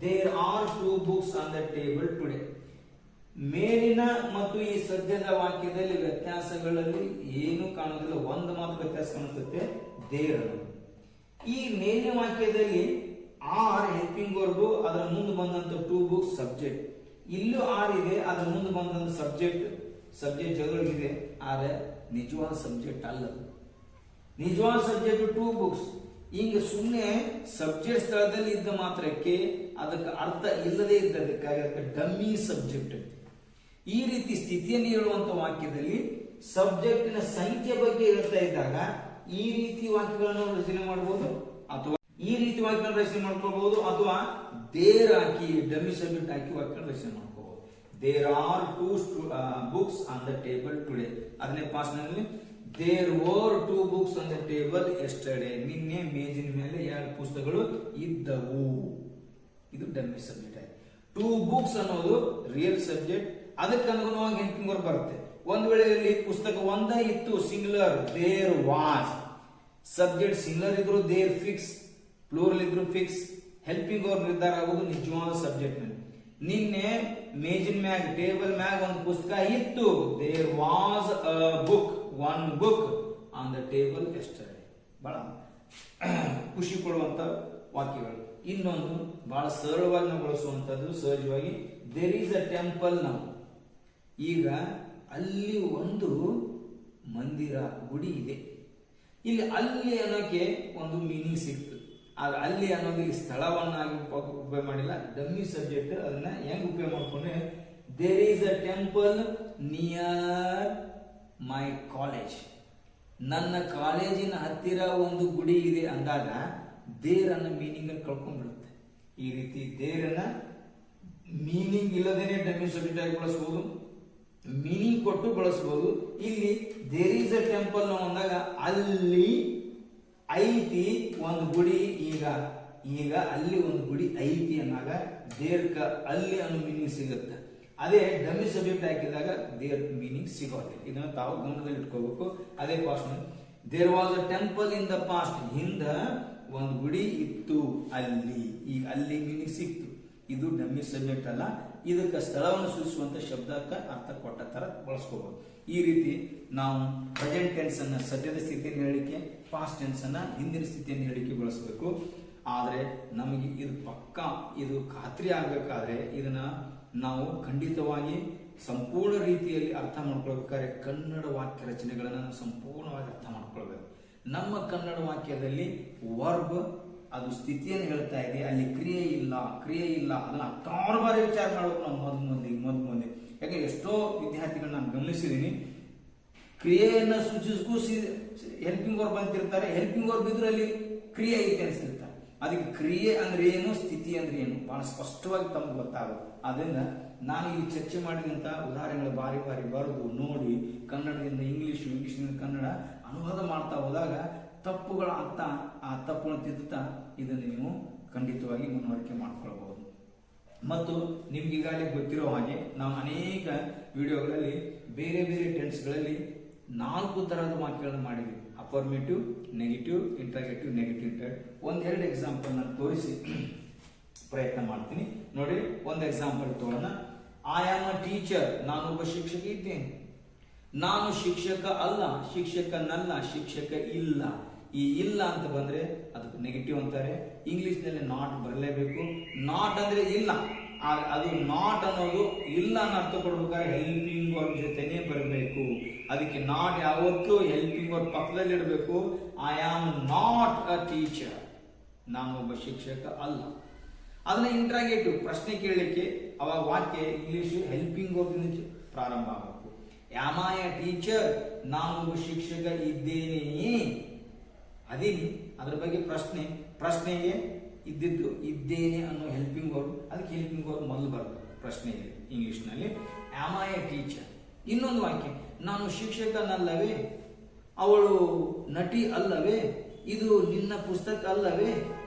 there are 2 books on the table today. ಮೇಲಿನ ಮತ್ತು ಈ ಸದ್ಯದ ವಾಕ್ಯದಲ್ಲಿ ವ್ಯತ್ಯಾಸಗಳಲ್ಲಿ ಏನು ಕಾಣೋದಿಲ್ಲ, ಒಂದು ಮಾತ್ರ ವ್ಯತ್ಯಾಸ ಕಾಣಿಸುತ್ತೆ, ದೇರ್. ಈ ಮೇಲಿನ ವಾಕ್ಯದಲ್ಲಿ ಆರ್ ಹೆಲ್ಪಿಂಗ್ ವರ್ಬ್, ಅದರ ಮುಂದೆ ಬಂದಂತ 2 ಬುಕ್ಸ್ ಸಬ್ಜೆಕ್ಟ್. ಇಲ್ಲೂ ಆರ್ ಇದೆ, ಅದರ ಮುಂದೆ ಬಂದಂತ ಸಬ್ಜೆಕ್ಟ್ ಜೊತೆಗಿದೆ, ಆದ್ರೆ ನಿಜವಾದ ಸಬ್ಜೆಕ್ಟ್ ಅಲ್ಲ. ನಿಜವಾದ ಸಬ್ಜೆಕ್ಟ್ 2 ಬುಕ್ಸ್. ಹಿಂಗ ಸುಮ್ಮನೆ ಸಬ್ಜೆಕ್ಟ್ ಸ್ಥಳದಲ್ಲಿ ಇದ್ದ ಮಾತ್ರಕ್ಕೆ ಅದಕ್ಕೆ ಅರ್ಥ ಇಲ್ಲದೆ ಇದ್ದದಕ್ಕಾಗಿ ಅದಕ್ಕೆ ಡಮ್ಮಿ ಸಬ್ಜೆಕ್ಟ್. ಈ ರೀತಿ ಸ್ಥಿತಿಯನ್ನು ಹೇಳುವಂತ ವಾಕ್ಯದಲ್ಲಿ ಸಬ್ಜೆಕ್ಟಿನ ಸಂಖ್ಯೆ ಬಗ್ಗೆ ಹೇಳ್ತಾ ಇದ್ದಾಗ ಈ ರೀತಿ ವಾಕ್ಯಗಳನ್ನು ರಚನೆ ಮಾಡಬಹುದು, ಅಥವಾ ಈ ರೀತಿ ವಾಕ್ಯಗಳನ್ನು ರಚನೆ ಮಾಡ್ಕೋಬಹುದು, ಅಥವಾ ದೇರ್ ಹಾಕಿ ಡಮ್ಮಿ ಸಬ್ಜೆಕ್ಟ್ ಹಾಕಿ ವಾಕ್ಯಗಳನ್ನು ರಚನೆ ಮಾಡ್ಕೋಬಹುದು. There are 2 books on the table today. ಅದನ್ನೇ ಪಾಸ್ಟ್ ನಲ್ಲಿ there were 2 books on the table yesterday. ನಿನ್ನೆ ಮೇಜಿನ ಮೇಲೆ 2 ಪುಸ್ತಕಗಳು ಇದ್ದವು. ಇದು ಡಮ್ಮಿ ಸಬ್ಜೆಕ್ಟ್ ಆಗಿದೆ. 2 ಬುಕ್ಸ್ ಅನ್ನೋದು ರಿಯಲ್ ಸಬ್ಜೆಕ್ಟ್, ಅದಕ್ಕೆ ಅನುಗುಣವಾಗಿ ಹೆಲ್ಪಿಂಗ್ ವರ್ಬ್ ಬರುತ್ತೆ. ಒಂದ್ ವೇಳೆ ಇಲ್ಲಿ ಪುಸ್ತಕ ಒಂದ ಇತ್ತು, singular, there was. Subject singular ಇದ್ರು ದೇರ್ ಫಿಕ್ಸ್, ಪ್ಲೂರಲ್ ಇದ್ರು ಫಿಕ್ಸ್. ಹೆಲ್ಪಿಂಗ್ ವರ್ಬ್ ನಿರ್ಧಾರ ಆಗೋದು ನಿಜವಾದ ಸಬ್ಜೆಕ್ಟ್ ನಲ್ಲಿ. ನಿನ್ನೆ ಮೇಜಿನ ಮ್ಯಾಗ್, ಟೇಬಲ್ ಮ್ಯಾಗ್ ಒಂದು ಪುಸ್ತಕ ಇತ್ತು, there was a book, 1 book on the table yesterday. ಬಹಳ ಖುಷಿ ಕೊಡುವಂತ ವಾಕ್ಯಗಳು. ಇನ್ನೊಂದು ಬಹಳ ಸರಳವಾಗಿ ನಾವು ಬಳಸುವಂತದ್ದು, ಸಹಜವಾಗಿ, ದೇರ್ ಈಸ್ ಅ ಟೆಂಪಲ್. ನಾವು ಈಗ ಅಲ್ಲಿ ಒಂದು ಮಂದಿರ ಗುಡಿ ಇದೆ. ಇಲ್ಲಿ ಅಲ್ಲಿ ಅನ್ನೋಕೆ ಒಂದು ಮೀನಿಂಗ್ ಸಿಕ್ತು. ಆದ್ರೆ ಅಲ್ಲಿ ಅನ್ನೋದು ಇಲ್ಲಿ ಸ್ಥಳವನ್ನಾಗಿ ಉಪಯೋಗ ಮಾಡಿಲ್ಲ, ಡಮ್ಮಿ ಸಬ್ಜೆಕ್ಟ್. ಅದನ್ನ ಹೆಂಗ್ ಉಪಯೋಗ ಮಾಡ್ಕೊಂಡ್ರೆ, there is a temple near my college. ನನ್ನ ಕಾಲೇಜಿನ ಹತ್ತಿರ ಒಂದು ಗುಡಿ ಇದೆ ಅಂದಾಗ ದೇರ್ ಅನ್ನೋ ಮೀನಿಂಗ್ ಅನ್ನು ಕಳ್ಕೊಂಡ್ಬಿಡುತ್ತೆ. ಈ ರೀತಿ ದೇರನ್ನ ಮೀನಿಂಗ್ ಇಲ್ಲದೇನೆ ಡಮ್ಮಿ ಸಬ್ಜೆಕ್ಟ್ ಆಗಿ ಬಳಸಬಹುದು, ಮೀನಿಂಗ್ ಕೊಟ್ಟು ಬಳಸಬಹುದು. ಇಲ್ಲಿ ದೇರ್ ಈಸ್ ಅ ಟೆಂಪಲ್ ಅಂದಾಗ ಅಲ್ಲಿ ಐತಿ ಒಂದು ಗುಡಿ. ಈಗ ಅಲ್ಲಿ ಒಂದು ಗುಡಿ ಐತಿ ಅಂದಾಗ ದೇರ್ಕ ಅಲ್ಲಿ ಅನ್ನೋ ಮೀನಿಂಗ್ ಸಿಗುತ್ತೆ. ಅದೇ ಡಮ್ಮಿ ಸಬ್ಜೆಕ್ಟ್ ಹಾಕಿದಾಗ ದೇರ್ ಮೀನಿಂಗ್ ಸಿಗೋದಿಲ್ಲ. ಇದನ್ನ ತಾವು ಗಮನದಲ್ಲಿ ಇಟ್ಕೋಬೇಕು. ಅದೇ past, there was a temple in the past. ಹಿಂದ ಒಂದು ಗುಡಿ ಇತ್ತು ಅಲ್ಲಿ. ಈಗ ಅಲ್ಲಿ ಮೀನಿಂಗ್ ಸಿಕ್ತು. ಇದು ಡಮ್ಮಿ ಸಬ್ಜೆಕ್ಟ್ ಅಲ್ಲ, ಇದಕ್ಕೆ ಸ್ಥಳವನ್ನು ಸೂಚಿಸುವಂತ ಶಬ್ದಕ್ಕೆ ಅರ್ಥ ಕೊಟ್ಟ ತರ ಬಳಸ್ಕೋಬಹುದು. ಈ ರೀತಿ ನಾವು ಪ್ರೆಸೆಂಟ್ ಟೆನ್ಸ್ ಅನ್ನ ಸದ್ಯದ ಸ್ಥಿತಿಯನ್ನು ಹೇಳಿಕೆ, ಪಾಸ್ಟ್ ಟೆನ್ಸ್ ಅನ್ನ ಹಿಂದಿನ ಸ್ಥಿತಿಯನ್ನು ಹೇಳಿಕೆ ಬಳಸಬೇಕು. ಆದ್ರೆ ನಮಗೆ ಇದು ಪಕ್ಕಾ, ಇದು ಖಾತ್ರಿ ಆಗ್ಬೇಕಾದ್ರೆ ಇದನ್ನ ನಾವು ಖಂಡಿತವಾಗಿ ಸಂಪೂರ್ಣ ರೀತಿಯಲ್ಲಿ ಅರ್ಥ ಮಾಡ್ಕೊಳ್ಬೇಕಾದ್ರೆ ಕನ್ನಡ ವಾಕ್ಯ ರಚನೆಗಳನ್ನ ನಾವು ಸಂಪೂರ್ಣವಾಗಿ ಅರ್ಥ ಮಾಡ್ಕೊಳ್ಬೇಕು. ನಮ್ಮ ಕನ್ನಡ ವಾಕ್ಯದಲ್ಲಿ ವರ್ಬ್ ಅದು ಸ್ಥಿತಿಯನ್ನು ಹೇಳ್ತಾ ಇದೆ, ಅಲ್ಲಿ ಕ್ರಿಯೆ ಇಲ್ಲ ಅದನ್ನ 10 ಬಾರಿ ವಿಚಾರ ಮಾಡಬೇಕು ನಾವು ಮೊದ್ ಮುಂದೆ. ಯಾಕಂದ್ರೆ ಎಷ್ಟೋ ವಿದ್ಯಾರ್ಥಿಗಳು ನಾನು ಗಮನಿಸಿದ್ದೀನಿ, ಕ್ರಿಯೆಯನ್ನ ಸೂಚಿಸಕ್ಕೂ ಹೆಲ್ಪಿಂಗ್ ವರ್ಬ್ ಅಂತಿರ್ತಾರೆ, ಹೆಲ್ಪಿಂಗ್ ವರ್ಬ್ ಇದ್ರೆ ಅಲ್ಲಿ ಕ್ರಿಯೆ ಐತೆ ಅನಿಸ್ತಿರ್ತಾರೆ. ಅದಕ್ಕೆ ಕ್ರಿಯೆ ಅಂದ್ರೆ ಏನು, ಸ್ಥಿತಿ ಅಂದ್ರೆ ಏನು ಬಹಳ ಸ್ಪಷ್ಟವಾಗಿ ತಮ್ಗೆ ಗೊತ್ತಾಗುತ್ತೆ. ಅದರಿಂದ ನಾನು ಇಲ್ಲಿ ಚರ್ಚೆ ಮಾಡಿದಂತ ಉದಾಹರಣೆಗಳು ಬಾರಿ ಬರೆದು ನೋಡಿ ಕನ್ನಡದಿಂದ ಇಂಗ್ಲಿಷ್ನಿಂದ ಕನ್ನಡ ಅನುವಾದ ಮಾಡ್ತಾ ಹೋದಾಗ ತಪ್ಪುಗಳ ಅರ್ಥ, ಆ ತಪ್ಪುಗಳನ್ನು ತಿದ್ದುತ್ತಾ ಇದನ್ನು ನೀವು ಖಂಡಿತವಾಗಿ ಮನವರಿಕೆ ಮಾಡ್ಕೊಳ್ಬಹುದು. ಮತ್ತು ನಿಮ್ಗೆ ಈಗಾಗಲೇ ಗೊತ್ತಿರೋ ಹಾಗೆ ನಾವು ಅನೇಕ ವಿಡಿಯೋಗಳಲ್ಲಿ ಬೇರೆ ಬೇರೆ ಟೆನ್ಸ್ಗಳಲ್ಲಿ 4 ತರಹದ ವಾಕ್ಯಗಳನ್ನು ಮಾಡಿದ್ವಿ. Affirmative, negative, interrogative, negative. ಒಂದೆರಡು ಎಕ್ಸಾಂಪಲ್ ನಾನು ತೋರಿಸಿ ಪ್ರಯತ್ನ ಮಾಡ್ತೀನಿ. ನೋಡಿ, ಒಂದು ಎಕ್ಸಾಂಪಲ್ ತೋರೋಣ. I am a teacher. ನಾನೊಬ್ಬ ಶಿಕ್ಷಕ ಇದ್ದೇನೆ. ನಾನು ಶಿಕ್ಷಕ ಅಲ್ಲ, ಶಿಕ್ಷಕನಲ್ಲ, ಶಿಕ್ಷಕ ಇಲ್ಲ. ಈ ಇಲ್ಲ ಅಂತ ಬಂದ್ರೆ ಅದಕ್ಕೆ ನೆಗೆಟಿವ್ ಅಂತಾರೆ. ಇಂಗ್ಲಿಷ್ ನಲ್ಲಿ ನಾಟ್ ಬರಲೇಬೇಕು. ನಾಟ್ ಅಂದ್ರೆ ಇಲ್ಲ. ಅದು ನಾಟ್ ಅನ್ನೋದು ಇಲ್ಲ ಅನ್ನೋ ಅರ್ಥ ಕೊಡ್ಬೇಕಾದ್ರೆ ಹೆಲ್ಪಿಂಗ್ ವರ್ಬ್ ಜೊತೆನೆ ಬರಬೇಕು. ಅದಕ್ಕೆ ನಾಟ್ ಯಾವತ್ತೂ ಹೆಲ್ಪಿಂಗ್ ವರ್ಬ್ ಪಕ್ಕದಲ್ಲಿ ಇಡಬೇಕು. I am not a teacher. ನಾನು ಒಬ್ಬ ಶಿಕ್ಷಕ ಅಲ್ಲ. ಅದನ್ನ ಇಂಟ್ರಾಗೇಟಿವ್, ಪ್ರಶ್ನೆ ಕೇಳಲಿಕ್ಕೆ, ಅವಾಗ ವಾಕ್ಯ ಇಂಗ್ಲಿಷ್ ಹೆಲ್ಪಿಂಗ್ ವರ್ಬ್ ಪ್ರಾರಂಭ ಆಗಬೇಕು. Am I a teacher? ನಾನು ಒಬ್ಬ ಶಿಕ್ಷಕ ಇದ್ದೇನೆಯೇ? ಅದೀನಿ. ಅದ್ರ ಬಗ್ಗೆ ಪ್ರಶ್ನೆಗೆ ಇದ್ದಿದ್ದು ಇದ್ದೇನೆ ಅನ್ನೋ ಹೆಲ್ಪಿಂಗ್ ವರ್ಬ್. ಅದಕ್ಕೆ ಹೆಲ್ಪಿಂಗ್ ವರ್ಬ್ ಮೊದಲು ಬರಬೇಕು ಪ್ರಶ್ನೆಗೆ ಇಂಗ್ಲಿಷ್ ನಲ್ಲಿ. Am I a teacher. ಇನ್ನೊಂದು ವಾಕ್ಯ, ನಾನು ಶಿಕ್ಷಕನಲ್ಲವೇ? ಅವಳು ನಟಿ ಅಲ್ಲವೇ? ಇದು ನಿನ್ನ ಪುಸ್ತಕ ಅಲ್ಲವೇ?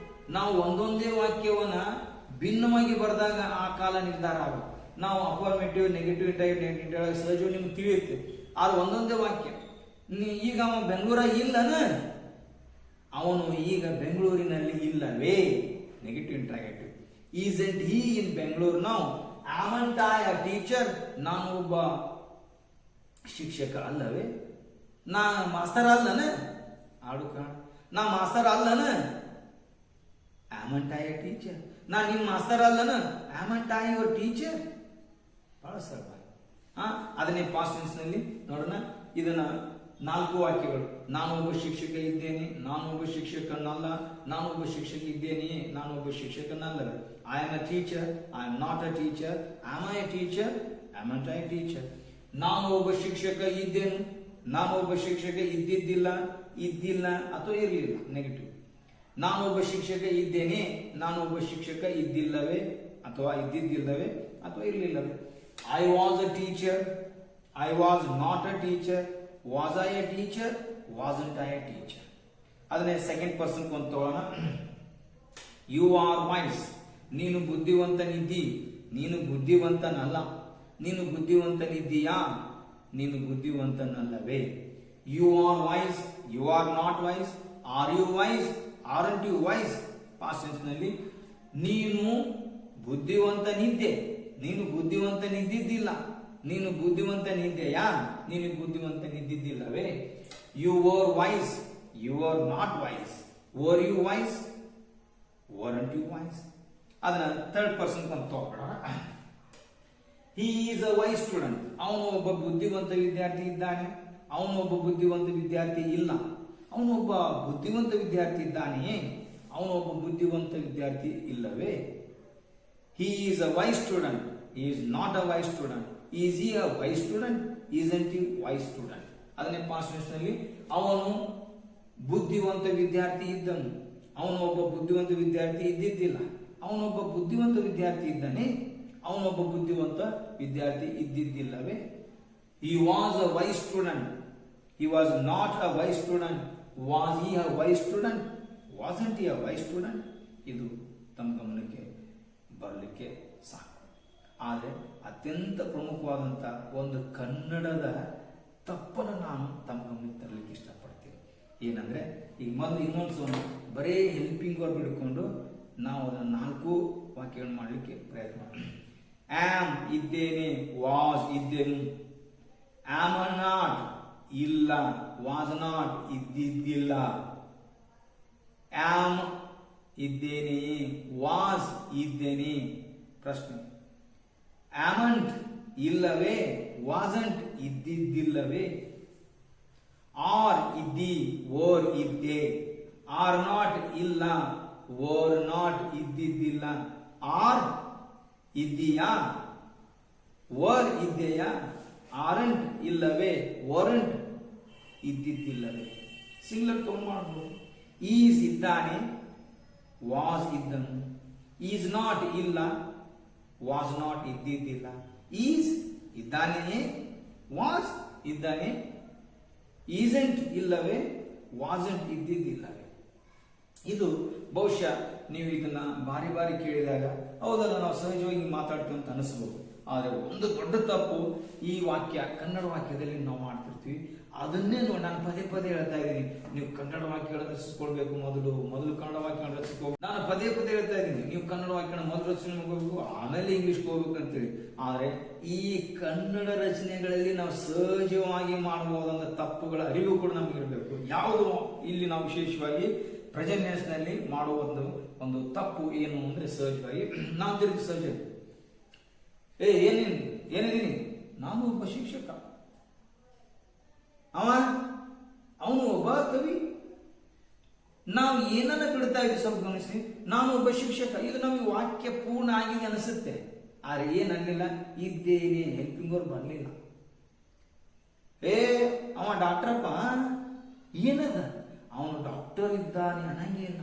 ನಾವು ಒಂದೊಂದೇ ವಾಕ್ಯವನ್ನ ಭಿನ್ನವಾಗಿ ಬರೆದಾಗ ಆ ಕಾಲ ನಿರ್ಧಾರ ಆಗುತ್ತೆ. ನಾವು ಅಫರ್ಮೇಟಿವ್, ನೆಗೆಟಿವ್, ಇಂಟ್ರಾಗೇಟಿವ್ ಸಹಜ ನಿಮ್ಗೆ ತಿಳಿಯುತ್ತೆ. ಆದ್ರೆ ಒಂದೊಂದೇ ವಾಕ್ಯ, ಈಗ ಅವ ಬೆಂಗಳೂರಾಗ ಇಲ್ಲನ? ಅವನು ಈಗ ಬೆಂಗಳೂರಿನಲ್ಲಿ ಇಲ್ಲವೇ? Negative, interrogative. Isn't he in Bengaluru ನಾವು? Amn't I a teacher? ನಾನು ಒಬ್ಬ ಶಿಕ್ಷಕ ಅಲ್ಲವೇ? ನಾ ಮಾಸ್ತರ್ ಅಲ್ಲನ? ನಾ ಮಾಸ್ತರ್ ಅಲ್ಲನ? Amn't I a teacher? ನಾ ನಿಮ್ ಮಾಸ್ತರ್ ಅಲ್ಲನ? Amn't I your teacher? ಬಹಳ ಸರಳ. ಅದನ್ನೇ ಪಾಸ್ಟ್ ಟೆನ್ಸ್ ನಲ್ಲಿ ನೋಡೋಣ. ಇದನ್ನ 4 ವಾಕ್ಯಗಳು. ನಾನು ಒಬ್ಬ ಶಿಕ್ಷಕ ಇದ್ದೇನೆ, ನಾನು ಒಬ್ಬ ಶಿಕ್ಷಕನಲ್ಲ, ನಾನು ಒಬ್ಬ ಶಿಕ್ಷಕ ಇದ್ದೇನೆಯೇ, ನಾನು ಒಬ್ಬ ಶಿಕ್ಷಕನಲ್ಲವೇ. I am a teacher, I am not a teacher, am I a teacher, amn't I teacher. ನಾನು ಒಬ್ಬ ಶಿಕ್ಷಕ ಇದ್ದೇನು, ನಾನು ಒಬ್ಬ ಶಿಕ್ಷಕ ಇದ್ದಿಲ್ಲ ಅಥವಾ ಇರಲಿಲ್ಲ, ನೆಗೆಟಿವ್. ನಾನು ಒಬ್ಬ ಶಿಕ್ಷಕ ಇದ್ದೇನೆ, ನಾನು ಒಬ್ಬ ಶಿಕ್ಷಕ ಇದ್ದಿಲ್ಲವೇ ಅಥವಾ ಇದ್ದಿದ್ದಿಲ್ಲವೇ ಅಥವಾ ಇರಲಿಲ್ಲವೇ. I was a teacher, I was not a teacher, was I a teacher, wasn't I a teacher. ಅದನ್ನೇ ಸೆಕೆಂಡ್ ಪರ್ಸನ್ ಕೊಂದು ತಗೋಣ. You are wise. ನೀನು ಬುದ್ಧಿವಂತನಿದ್ದಿ, ನೀನು ಬುದ್ಧಿವಂತನಲ್ಲ. ನೀನು ಬುದ್ಧಿವಂತನಿದ್ದೀಯಾ, ನೀನು ಬುದ್ಧಿವಂತನಲ್ಲವೇ. You are wise, you are not wise, are you wise, aren't you wise. Past tense ನಲ್ಲಿ ನೀನು ಬುದ್ಧಿವಂತನಿದ್ದೆ, ನೀನು ಬುದ್ಧಿವಂತನಿದ್ದಿದ್ದಿಲ್ಲ, ನೀನು ಬುದ್ಧಿವಂತನಿದ್ದೆಯಾ, ನೀನು ಬುದ್ಧಿವಂತನಿದ್ದಿದ್ದಿಲ್ಲವೇ. You were wise, you are not wise, were you wise, weren't you wise. ಅದನ್ನ ಥರ್ಡ್ ಪರ್ಸನ್ ಅಂತ ತಗೋಣ. He is a wise student. ಅವನು ಒಬ್ಬ ಬುದ್ಧಿವಂತ ವಿದ್ಯಾರ್ಥಿ ಇದ್ದಾನೆ. ಅವನು ಒಬ್ಬ ಬುದ್ಧಿವಂತ ವಿದ್ಯಾರ್ಥಿ ಇಲ್ಲ. ಅವನು ಒಬ್ಬ ಬುದ್ಧಿವಂತ ವಿದ್ಯಾರ್ಥಿ ಇದ್ದಾನೆ. ಅವನು ಒಬ್ಬ ಬುದ್ಧಿವಂತ ವಿದ್ಯಾರ್ಥಿ ಇಲ್ಲವೇ? He is a wise student. He is not a wise student. Is he a wise student? Isn't he wise student? ಅದನ್ನೇ ಪಾಸ್ಟ್ ಟೆನ್ಸ್ ನಲ್ಲಿ ಅವನು ಬುದ್ಧಿವಂತ ವಿದ್ಯಾರ್ಥಿ ಇದ್ದನು. ಅವನು ಒಬ್ಬ ಬುದ್ಧಿವಂತ ವಿದ್ಯಾರ್ಥಿ ಇದ್ದಿದ್ದಿಲ್ಲ. ಅವನೊಬ್ಬ ಬುದ್ಧಿವಂತ ವಿದ್ಯಾರ್ಥಿ ಇದ್ದಾನೆ. ಅವನೊಬ್ಬ ಬುದ್ಧಿವಂತ ವಿದ್ಯಾರ್ಥಿ ಇದ್ದಿದ್ದಿಲ್ಲವೇ? He was a wise student. He was not a wise student. Was he a wise student? Wasn't he a wise student? ಇದು ತಮ್ಮ ಗಮನಕ್ಕೆ ಬರಲಿಕ್ಕೆ ಸಾಕು. ಆದರೆ ಅತ್ಯಂತ ಪ್ರಮುಖವಾದಂಥ ಒಂದು ಕನ್ನಡದ ತಪ್ಪನ್ನು ನಾನು ತಮ್ಮ ಗಮನಕ್ಕೆ ತರಲಿಕ್ಕೆ ಇಷ್ಟಪಡ್ತೀನಿ. ಏನಂದ್ರೆ ಈಗ ಮೊದಲು ಇನ್ನೊಂದು ಬರೇ ಹೆಲ್ಪಿಂಗ್ ವರ್ಬ್ ಹಿಡ್ಕೊಂಡು ನಾವು ಅದನ್ನು 4 ವಾಕ್ಯಗಳನ್ನು ಮಾಡಲಿಕ್ಕೆ ಪ್ರಯತ್ನ ಮಾಡಿ. ಆಮ್ ಇದ್ದೇನೆ, ವಾಸ್ ಇದ್ದೇನು, ಆಮ್ ನಾಟ್ ಇಲ್ಲ, ವಾಸ್ ನಾಟ್ ಇದ್ದಿದ್ದಿಲ್ಲ, ಆಮ್ ಇದ್ದೇನೆ, ವಾಸ್ ಇದ್ದೇನೆ. ಪ್ರಶ್ನೆ, ಆಮಂಟ್ ಇಲ್ಲವೇ, ವಾಸಂಟ್ ಇದ್ದಿದ್ದಿಲ್ಲವೇ, ಆರ್ ಇದ್ದಿ, ಓರ್ ಇದ್ದೆ, ಆರ್ ನಾಟ್ ಇಲ್ಲ, ಓರ್ ನಾಟ್ ಇದ್ದಿದ್ದಿಲ್ಲ, ಆರ್ ಇದ್ದೀಯಾ, ವರ್ ಇದ್ದೆಯಾ, ಆರಂಟ್ ಇಲ್ಲವೇ, ವರಂಟ್ ಇದ್ದಿದ್ದಿಲ್ಲವೇ. ಸಿಂಗ್ಲರ್ ತಗೊಂಡು ಮಾಡಬಹುದು. ಈಸ್ ಇದ್ದಾನೆ, ವಾಸ್ ಇದ್ದನು, ಈಸ್ ನಾಟ್ ಇಲ್ಲ, ವಾಸ್ ನಾಟ್ ಇದ್ದಿದ್ದಿಲ್ಲ, ಈಸ್ ಇದ್ದಾನೆಯೇ, ವಾಸ್ ಇದ್ದಾನೆ, ಈಸಂಟ್ ಇಲ್ಲವೇ, ವಾಸಂಟ್ ಇದ್ದಿದ್ದಿಲ್ಲವೇ. ಇದು ಬಹುಶಃ ನೀವು ಇದನ್ನ ಬಾರಿ ಬಾರಿ ಕೇಳಿದಾಗ ಹೌದಲ್ಲ ನಾವು ಸಹಜವಾಗಿ ಮಾತಾಡ್ತೀವಿ ಅಂತ ಅನಿಸ್ಬೋದು. ಆದರೆ ಒಂದು ದೊಡ್ಡ ತಪ್ಪು ಈ ವಾಕ್ಯ ಕನ್ನಡ ವಾಕ್ಯದಲ್ಲಿ ನಾವು ಮಾಡ್ತಿರ್ತೀವಿ. ಅದನ್ನೇ ನೋಡಿ ನಾನು ಪದೇ ಪದೇ ಹೇಳ್ತಾ ಇದ್ದೀನಿ, ನೀವು ಕನ್ನಡ ವಾಕ್ಯಗಳನ್ನು ರಚಿಸ್ಕೊಳ್ಬೇಕು. ಮೊದಲು ಕನ್ನಡ ವಾಕ್ಯಗಳನ್ನು ರಚಿಸ್ಕೋಬೇಕು. ನಾನು ಪದೇ ಪದೇ ಹೇಳ್ತಾ ಇದ್ದೀನಿ, ನೀವು ಕನ್ನಡ ವಾಕ್ಯನ ಮೊದಲು ರಚನೆ ಮಾಡಬೇಕು, ಆಮೇಲೆ ಇಂಗ್ಲಿಷ್ ಹೋಗ್ಬೇಕು ಅಂತೇಳಿ. ಆದರೆ ಈ ಕನ್ನಡ ರಚನೆಗಳಲ್ಲಿ ನಾವು ಸಹಜವಾಗಿ ಮಾಡಬಹುದಾದ ತಪ್ಪುಗಳ ಅರಿವು ಕೂಡ ನಮ್ಗೆ ಇರಬೇಕು. ಯಾವುದು ಇಲ್ಲಿ ನಾವು ವಿಶೇಷವಾಗಿ ಪ್ರೆಸೆಂಟ್ ಟೆನ್ಸ್ ನಲ್ಲಿ ಮಾಡುವ ಒಂದು ತಪ್ಪು ಏನು ಅಂದ್ರೆ ಸಹಜವಾಗಿ ನಾವು ತಿರುಗಿ ಸಹಜ ಏನಿದ್ದೀನಿ ನಾನು ಒಬ್ಬ ಶಿಕ್ಷಕ, ಅವನು ಒಬ್ಬ ಕವಿ. ನಾವು ಏನನ್ನ ಬಿಡ್ತಾ ಇದ್ವಿ ಸ್ವಲ್ಪ ಗಮನಿಸಿ. ನಾನು ಒಬ್ಬ ಶಿಕ್ಷಕ, ಇದು ನಮಗೆ ವಾಕ್ಯ ಪೂರ್ಣ ಆಗಿದೆ ಅನಿಸುತ್ತೆ. ಆದ್ರೆ ಏನಲ್ಲಿಲ್ಲ, ಇದ್ದೇನೆ ಹೆಲ್ಪಿಂಗ್ ಅವ್ರು ಬರಲಿಲ್ಲ. ಅವ ಡಾಕ್ಟರಪ್ಪ ಏನದ, ಅವನು ಡಾಕ್ಟರ್ ಇದ್ದಾನೆ ಅನ್ನಂಗೆ ಇಲ್ಲ.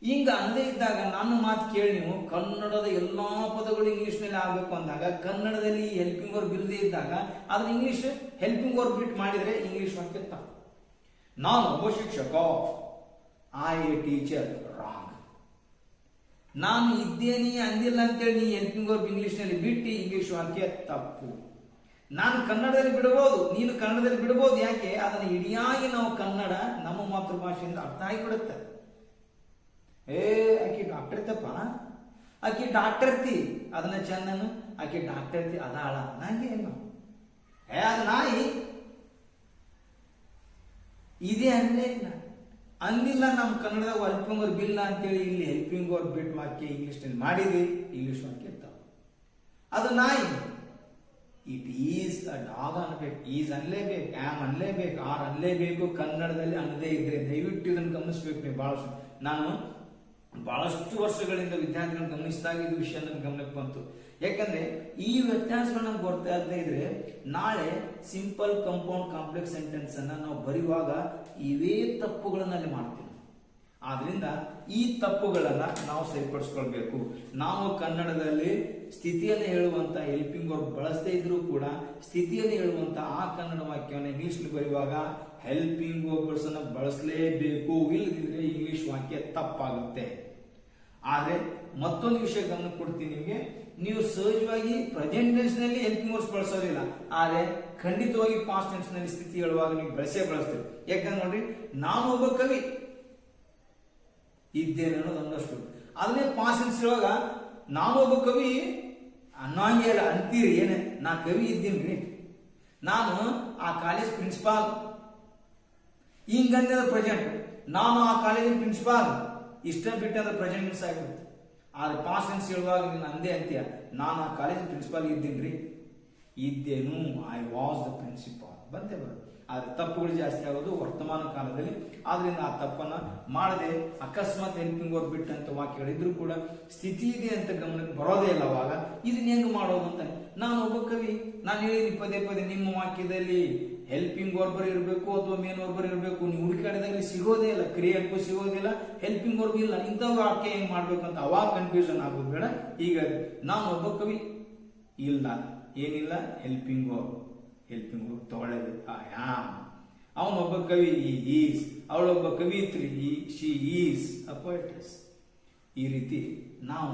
ಹಿಂಗ ಅನ್ನದೇ ಇದ್ದಾಗ ನನ್ನ ಮಾತು ಕೇಳಿ ನೀವು ಕನ್ನಡದ ಎಲ್ಲಾ ಪದಗಳು ಇಂಗ್ಲಿಷ್ ನಲ್ಲಿ ಆಗ್ಬೇಕು ಅಂದಾಗ ಕನ್ನಡದಲ್ಲಿ ಹೆಲ್ಪಿಂಗ್ ವರ್ಬ್ ಇಲ್ಲದೆ ಇದ್ದಾಗ ಅದನ್ನ ಇಂಗ್ಲಿಷ್ ಹೆಲ್ಪಿಂಗ್ ವರ್ಬ್ ಬಿಟ್ ಮಾಡಿದ್ರೆ ಇಂಗ್ಲಿಷ್ ವಾಕ್ಯ ತಪ್ಪು. ನಾನು ಒಬ್ಬ ಶಿಕ್ಷಕ, ಐ ಎ ಟೀಚರ್, ರಾಂಗ್. ನಾನು ಇದ್ದೇನೆ ಅಂದಿಲ್ಲ ಅಂತೇಳಿ ನೀ ಹೆಲ್ಪಿಂಗ್ ವರ್ಬ್ ಇಂಗ್ಲಿಷ್ ನಲ್ಲಿ ಬಿಟ್ಟು ಇಂಗ್ಲಿಷ್ ವಾಕ್ಯ ತಪ್ಪು. ನಾನು ಕನ್ನಡದಲ್ಲಿ ಬಿಡಬಹುದು, ನೀನು ಕನ್ನಡದಲ್ಲಿ ಬಿಡಬಹುದು. ಯಾಕೆ? ಅದನ್ನು ಇಡಿಯಾಗಿ ನಾವು ಕನ್ನಡ ನಮ್ಮ ಮಾತೃಭಾಷೆಯಿಂದ ಅರ್ಥ ಆಗಿಬಿಡುತ್ತೆ. ಆಕಿ ಡಾಕ್ಟರ್ ಇತ್ತಪ್ಪ, ಆಕಿ ಡಾಕ್ಟರ್ ತಿ ಅದನ್ನ ಚಂದನು, ಆಕಿ ಡಾಕ್ಟರ್ ತಿ ಅದಾಳ ನಂಗೆ ಏನು ಅದು ನಾಯಿ ಇದೇ ಅಂದಿಲ್ಲ. ನಮ್ಮ ಕನ್ನಡದಾಗ ಹೆಲ್ಪಿಂಗ್ ವರ್ಬ್ ಇಲ್ಲ ಅಂತೇಳಿ ಇಲ್ಲಿ ಹೆಲ್ಪಿಂಗ್ ವರ್ಬ್ ಬಿಟ್ ವಾಕ್ಯ ಇಂಗ್ಲಿಷ್ ನಲ್ಲಿ ಮಾಡಿದ್ವಿ, ಇಂಗ್ಲಿಷ್ ವಾಕ್ಯ ತಪ್ಪು. ಅದು ನಾಯಿ. ಇಟ್ ಈಸ್ ಅ ಡಾಗ್ ಅನ್ಬೇಕು, ಈಸ್ ಅನ್ಲೇಬೇಕು, ಆಮ್ ಅನ್ಲೇಬೇಕು, ಆರ್ ಅನ್ಲೇಬೇಕು. ಕನ್ನಡದಲ್ಲಿ ಅನ್ನದೇ ಇದ್ರೆ ದಯವಿಟ್ಟು ಇದನ್ನು ಗಮನಿಸ್ಬೇಕು. ನೀವು ನಾನು ಬಹಳಷ್ಟು ವರ್ಷಗಳಿಂದ ವಿದ್ಯಾರ್ಥಿಗಳನ್ನು ಗಮನಿಸಿದಾಗ ಇದು ವಿಷಯ ನನ್ನ ಗಮನಕ್ಕೆ ಬಂತು. ಯಾಕಂದ್ರೆ ಈ ವ್ಯತ್ಯಾಸಗಳು ನಮ್ಗೆ ಗೊತ್ತಾಗದೇ ಇದ್ರೆ ನಾಳೆ ಸಿಂಪಲ್, ಕಂಪೌಂಡ್, ಕಾಂಪ್ಲೆಕ್ಸ್ ಸೆಂಟೆನ್ಸ್ ಅನ್ನ ನಾವು ಬರೆಯುವಾಗ ಇವೇ ತಪ್ಪುಗಳನ್ನಲ್ಲಿ ಮಾಡ್ತೀವಿ. ಆದ್ರಿಂದ ಈ ತಪ್ಪುಗಳನ್ನ ನಾವು ಸರಿಪಡಿಸ್ಕೊಳ್ಬೇಕು. ನಾವು ಕನ್ನಡದಲ್ಲಿ ಸ್ಥಿತಿಯನ್ನು ಹೇಳುವಂತ ಹೆಲ್ಪಿಂಗ್ ವರ್ಬ್ ಬಳಸದೇ ಇದ್ರೂ ಕೂಡ ಸ್ಥಿತಿಯನ್ನು ಹೇಳುವಂತ ಆ ಕನ್ನಡ ವಾಕ್ಯವನ್ನು ಇಂಗ್ಲಿಷ್ ಬರೆಯುವಾಗ ಹೆಲ್ಪಿಂಗ್ ವರ್ಬ್ಸ್ ಅನ್ನ ಬಳಸಲೇಬೇಕು. ಇಲ್ಲದಿದ್ರೆ ಇಂಗ್ಲಿಷ್ ವಾಕ್ಯ ತಪ್ಪಾಗುತ್ತೆ. ಆದ್ರೆ ಮತ್ತೊಂದು ವಿಷಯ ಗಮನ ಕೊಡ್ತೀನಿ ನಿಮಗೆ. ನೀವು ಸಹಜವಾಗಿ ಪ್ರೆಸೆಂಟ್ ಟೆನ್ಸ್ ನಲ್ಲಿ ಹೆಲ್ಪಿಂಗ್ ವರ್ಬ್ಸ್ ಬಳಸೋದಿಲ್ಲ, ಆದ್ರೆ ಖಂಡಿತವಾಗಿ ಪಾಸ್ಟ್ ಟೆನ್ಸ್ ನಲ್ಲಿ ಸ್ಥಿತಿ ಹೇಳುವಾಗ ನೀವು ಬಳಸ್ತೀವಿ. ಯಾಕಂದ್ರೆ ನೋಡ್ರಿ, ನಾನು ಒಬ್ಬ ಕವಿ ಇದ್ದೇನೆ ಅನ್ನೋದು ಒಂದಷ್ಟು. ಅದನ್ನೇ ಪಾಸ್ಟ್ ಟೆನ್ಸ್ ಹೇಳುವಾಗ ನಾನು ಒಬ್ಬ ಕವಿ ಅನ್ನೋಂಗೆ ಇಲ್ಲ, ಅಂತೀರಿ ಏನೇ ನಾ ಕವಿ ಇದ್ದೀನಿ, ನಾನು ಆ ಕಾಲೇಜ್ ಪ್ರಿನ್ಸಿಪಾಲ್ ಹಿಂಗಂದ್ರೆ ಪ್ರೆಸೆಂಟ್, ನಾನು ಆ ಕಾಲೇಜಿನ ಪ್ರಿನ್ಸಿಪಾಲ್ ಇಷ್ಟ ಬಿಟ್ಟು ಅಂದ್ರೆ ಪ್ರೆಸೆಂಟ್ ಆಗಿರುತ್ತೆ. ಆದ್ರೆ ಪಾಸ್ಟ್ ಟೆನ್ಸ್ ಹೇಳುವಾಗ ನೀನು ಅಂದೇ ಅಂತೀಯ ನಾನು ಆ ಕಾಲೇಜ್ ಪ್ರಿನ್ಸಿಪಾಲ್ ಇದ್ದೀನ್ರಿ, ಇದ್ದೇನು, ಐ ವಾಸ್ ದ ಪ್ರಿನ್ಸಿಪಾಲ್, ಬಂದೇ ಬರೋದು. ಆದ್ರೆ ತಪ್ಪುಗಳು ಜಾಸ್ತಿ ಆಗೋದು ವರ್ತಮಾನ ಕಾಲದಲ್ಲಿ. ಆದ್ರಿಂದ ಆ ತಪ್ಪನ್ನ ಮಾಡದೆ ಅಕಸ್ಮಾತ್ ಹೆಲ್ಪಿಂಗ್ ವರ್ಕ್ ಬಿಟ್ಟಂತ ವಾಕ್ಯಗಳಿದ್ರು ಕೂಡ ಸ್ಥಿತಿ ಇದೆ ಅಂತ ಗಮನಕ್ಕೆ ಬರೋದೇ ಇಲ್ಲ. ಅವಾಗ ಇದನ್ನ ಹೆಂಗ್ ಮಾಡೋದು ಅಂತ ನಾನು ಒಬ್ಬ ಕವಿ, ನಾನು ಹೇಳಿನಿ ಪದೇ ಪದೇ, ನಿಮ್ಮ ವಾಕ್ಯದಲ್ಲಿ ಹೆಲ್ಪಿಂಗ್ ವರ್ಬರ್ ಇರಬೇಕು ಅಥವಾ ಮೇನ್ ವರ್ಬರ್ ಇರಬೇಕು, ನೀವು ಹುಡುಕಾಡಿದಾಗ ಸಿಗೋದೇ ಇಲ್ಲ, ಕ್ರಿಯೆಗೂ ಸಿಗೋದಿಲ್ಲ, ಹೆಲ್ಪಿಂಗ್ ವರ್ಬ್ ಇಲ್ಲ. ಇಂಥ ವಾಕ್ಯ ಹೆಂಗ್ ಮಾಡ್ಬೇಕಂತ ಅವಾಗ ಕನ್ಫ್ಯೂಷನ್ ಆಗೋದು ಬೇಡ. ಈಗ ನಾನು ಒಬ್ಬ ಕವಿ, ಇಲ್ಲ ಏನಿಲ್ಲ, ಹೆಲ್ಪಿಂಗ್ ವರ್ಬ್ ತಗೊಳ್ಳೇಬೇಕು. ಅವನೊಬ್ಬ ಕವಿ, ಈಸ್, ಅವಳೊಬ್ಬ ಕವಿತ್ರಿ, ಶಿ ಈಸ್ ಅ ಪೋಯಟ್ರೆಸ್. ಈ ರೀತಿ ನಾವು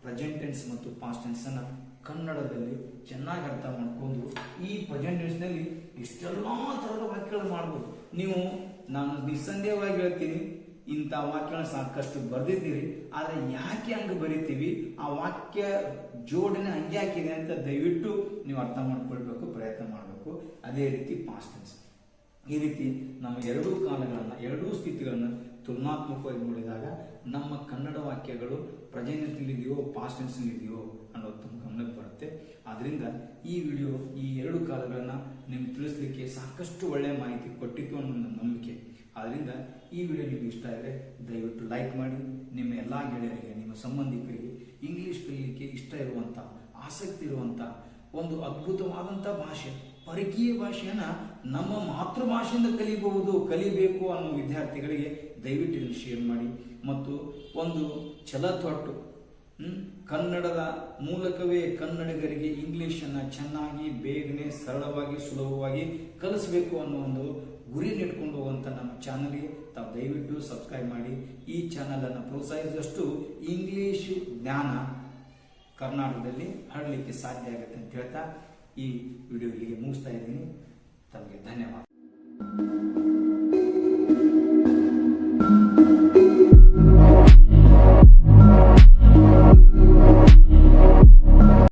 ಪ್ರೆಸೆಂಟ್ ಟೆನ್ಸ್ ಮತ್ತು ಪಾಸ್ಟ್ ಟೆನ್ಸ್ ಅನ್ನ ಕನ್ನಡದಲ್ಲಿ ಚೆನ್ನಾಗಿ ಅರ್ಥ ಮಾಡ್ಕೊಂಡು ಈ ಪ್ರೆಸೆಂಟ್ ಟೆನ್ಸ್ ನಲ್ಲಿ ಇಷ್ಟೆಲ್ಲಾ ತರದ ವಾಕ್ಯಗಳು ಮಾಡ್ಬೋದು. ನೀವು, ನಾನು ನಿಸ್ಸಂದೇಹವಾಗಿ ಹೇಳ್ತೀನಿ, ಇಂಥ ವಾಕ್ಯಗಳನ್ನ ಸಾಕಷ್ಟು ಬರೆದಿದ್ದೀರಿ. ಆದ್ರೆ ಯಾಕೆ ಹಂಗೆ ಬರಿತೀವಿ, ಆ ವಾಕ್ಯ ಜೋಡಣೆ ಹಂಗೆ ಹಾಕಿದೆ ಅಂತ ದಯವಿಟ್ಟು ನೀವು ಅರ್ಥ ಮಾಡ್ಕೊಳ್ಬೇಕು, ಪ್ರಯತ್ನ ಮಾಡಬೇಕು. ಅದೇ ರೀತಿ ಪಾಸ್ಟ್ ಟೆನ್ಸ್. ಈ ರೀತಿ ನಮ್ಮ ಎರಡೂ ಕಾಲಗಳನ್ನ, ಎರಡೂ ಸ್ಥಿತಿಗಳನ್ನ ತುಲನಾತ್ಮಕವಾಗಿ ನೋಡಿದಾಗ ನಮ್ಮ ಕನ್ನಡ ವಾಕ್ಯಗಳು ಪ್ರೆಸೆಂಟ್ ಇದೆಯೋ ಪಾಸ್ಟ್ ಟೆನ್ಸ್ ಇದೆಯೋ ಅನ್ನೋದು ತುಂಬ ಗಮನಕ್ಕೆ ಬರುತ್ತೆ. ಆದ್ರಿಂದ ಈ ವಿಡಿಯೋ ಈ ಎರಡು ಕಾಲಗಳನ್ನ ನಿಮ್ಗೆ ತಿಳಿಸ್ಲಿಕ್ಕೆ ಸಾಕಷ್ಟು ಒಳ್ಳೆಯ ಮಾಹಿತಿ ಕೊಟ್ಟಿತ್ತು ಅನ್ನೋ ನನ್ನ ನಂಬಿಕೆ. ಆದ್ರಿಂದ ಈ ವಿಡಿಯೋ ನಿಮ್ಗೆ ಇಷ್ಟ ಆದರೆ ದಯವಿಟ್ಟು ಲೈಕ್ ಮಾಡಿ, ನಿಮ್ಮ ಎಲ್ಲಾ ಗೆಳೆಯರಿಗೆ, ನಿಮ್ಮ ಸಂಬಂಧಿಕರಿಗೆ ಇಂಗ್ಲಿಷ್ ಕಲಿಯಲಿಕ್ಕೆ ಇಷ್ಟ ಇರುವಂತ, ಆಸಕ್ತಿ ಇರುವಂತ ಒಂದು ಅದ್ಭುತವಾದಂತ ಭಾಷೆ, ಪರಕೀಯ ಭಾಷೆಯನ್ನ ನಮ್ಮ ಮಾತೃಭಾಷೆಯಿಂದ ಕಲಿಬೇಕು ಅನ್ನೋ ವಿದ್ಯಾರ್ಥಿಗಳಿಗೆ ದಯವಿಟ್ಟು ಇದನ್ನು ಶೇರ್ ಮಾಡಿ. ಮತ್ತು ಒಂದು ಛಲ ತೊಟ್ಟು ಕನ್ನಡದ ಮೂಲಕವೇ ಕನ್ನಡಿಗರಿಗೆ ಇಂಗ್ಲಿಷನ್ನು ಚೆನ್ನಾಗಿ, ಬೇಗನೆ, ಸರಳವಾಗಿ, ಸುಲಭವಾಗಿ ಕಲಿಸಬೇಕು ಅನ್ನೋ ಒಂದು ಗುರಿ ಇಟ್ಕೊಂಡು ಹೋಗುವಂತ ನಮ್ಮ ಚಾನಲ್ಗೆ ತಾವು ದಯವಿಟ್ಟು ಸಬ್ಸ್ಕ್ರೈಬ್ ಮಾಡಿ. ಈ ಚಾನಲ್ ಅನ್ನು ಪ್ರೋತ್ಸಾಹಿಸಿದಷ್ಟು ಇಂಗ್ಲಿಷ್ ಜ್ಞಾನ ಕರ್ನಾಟಕದಲ್ಲಿ ಹರಡಲಿಕ್ಕೆ ಸಾಧ್ಯ ಆಗುತ್ತೆ ಅಂತ ಹೇಳ್ತಾ ಈ ವಿಡಿಯೋ ಇಲ್ಲಿಗೆ ಮುಗಿಸ್ತಾ ಇದ್ದೀನಿ. ತಮಗೆ ಧನ್ಯವಾದ.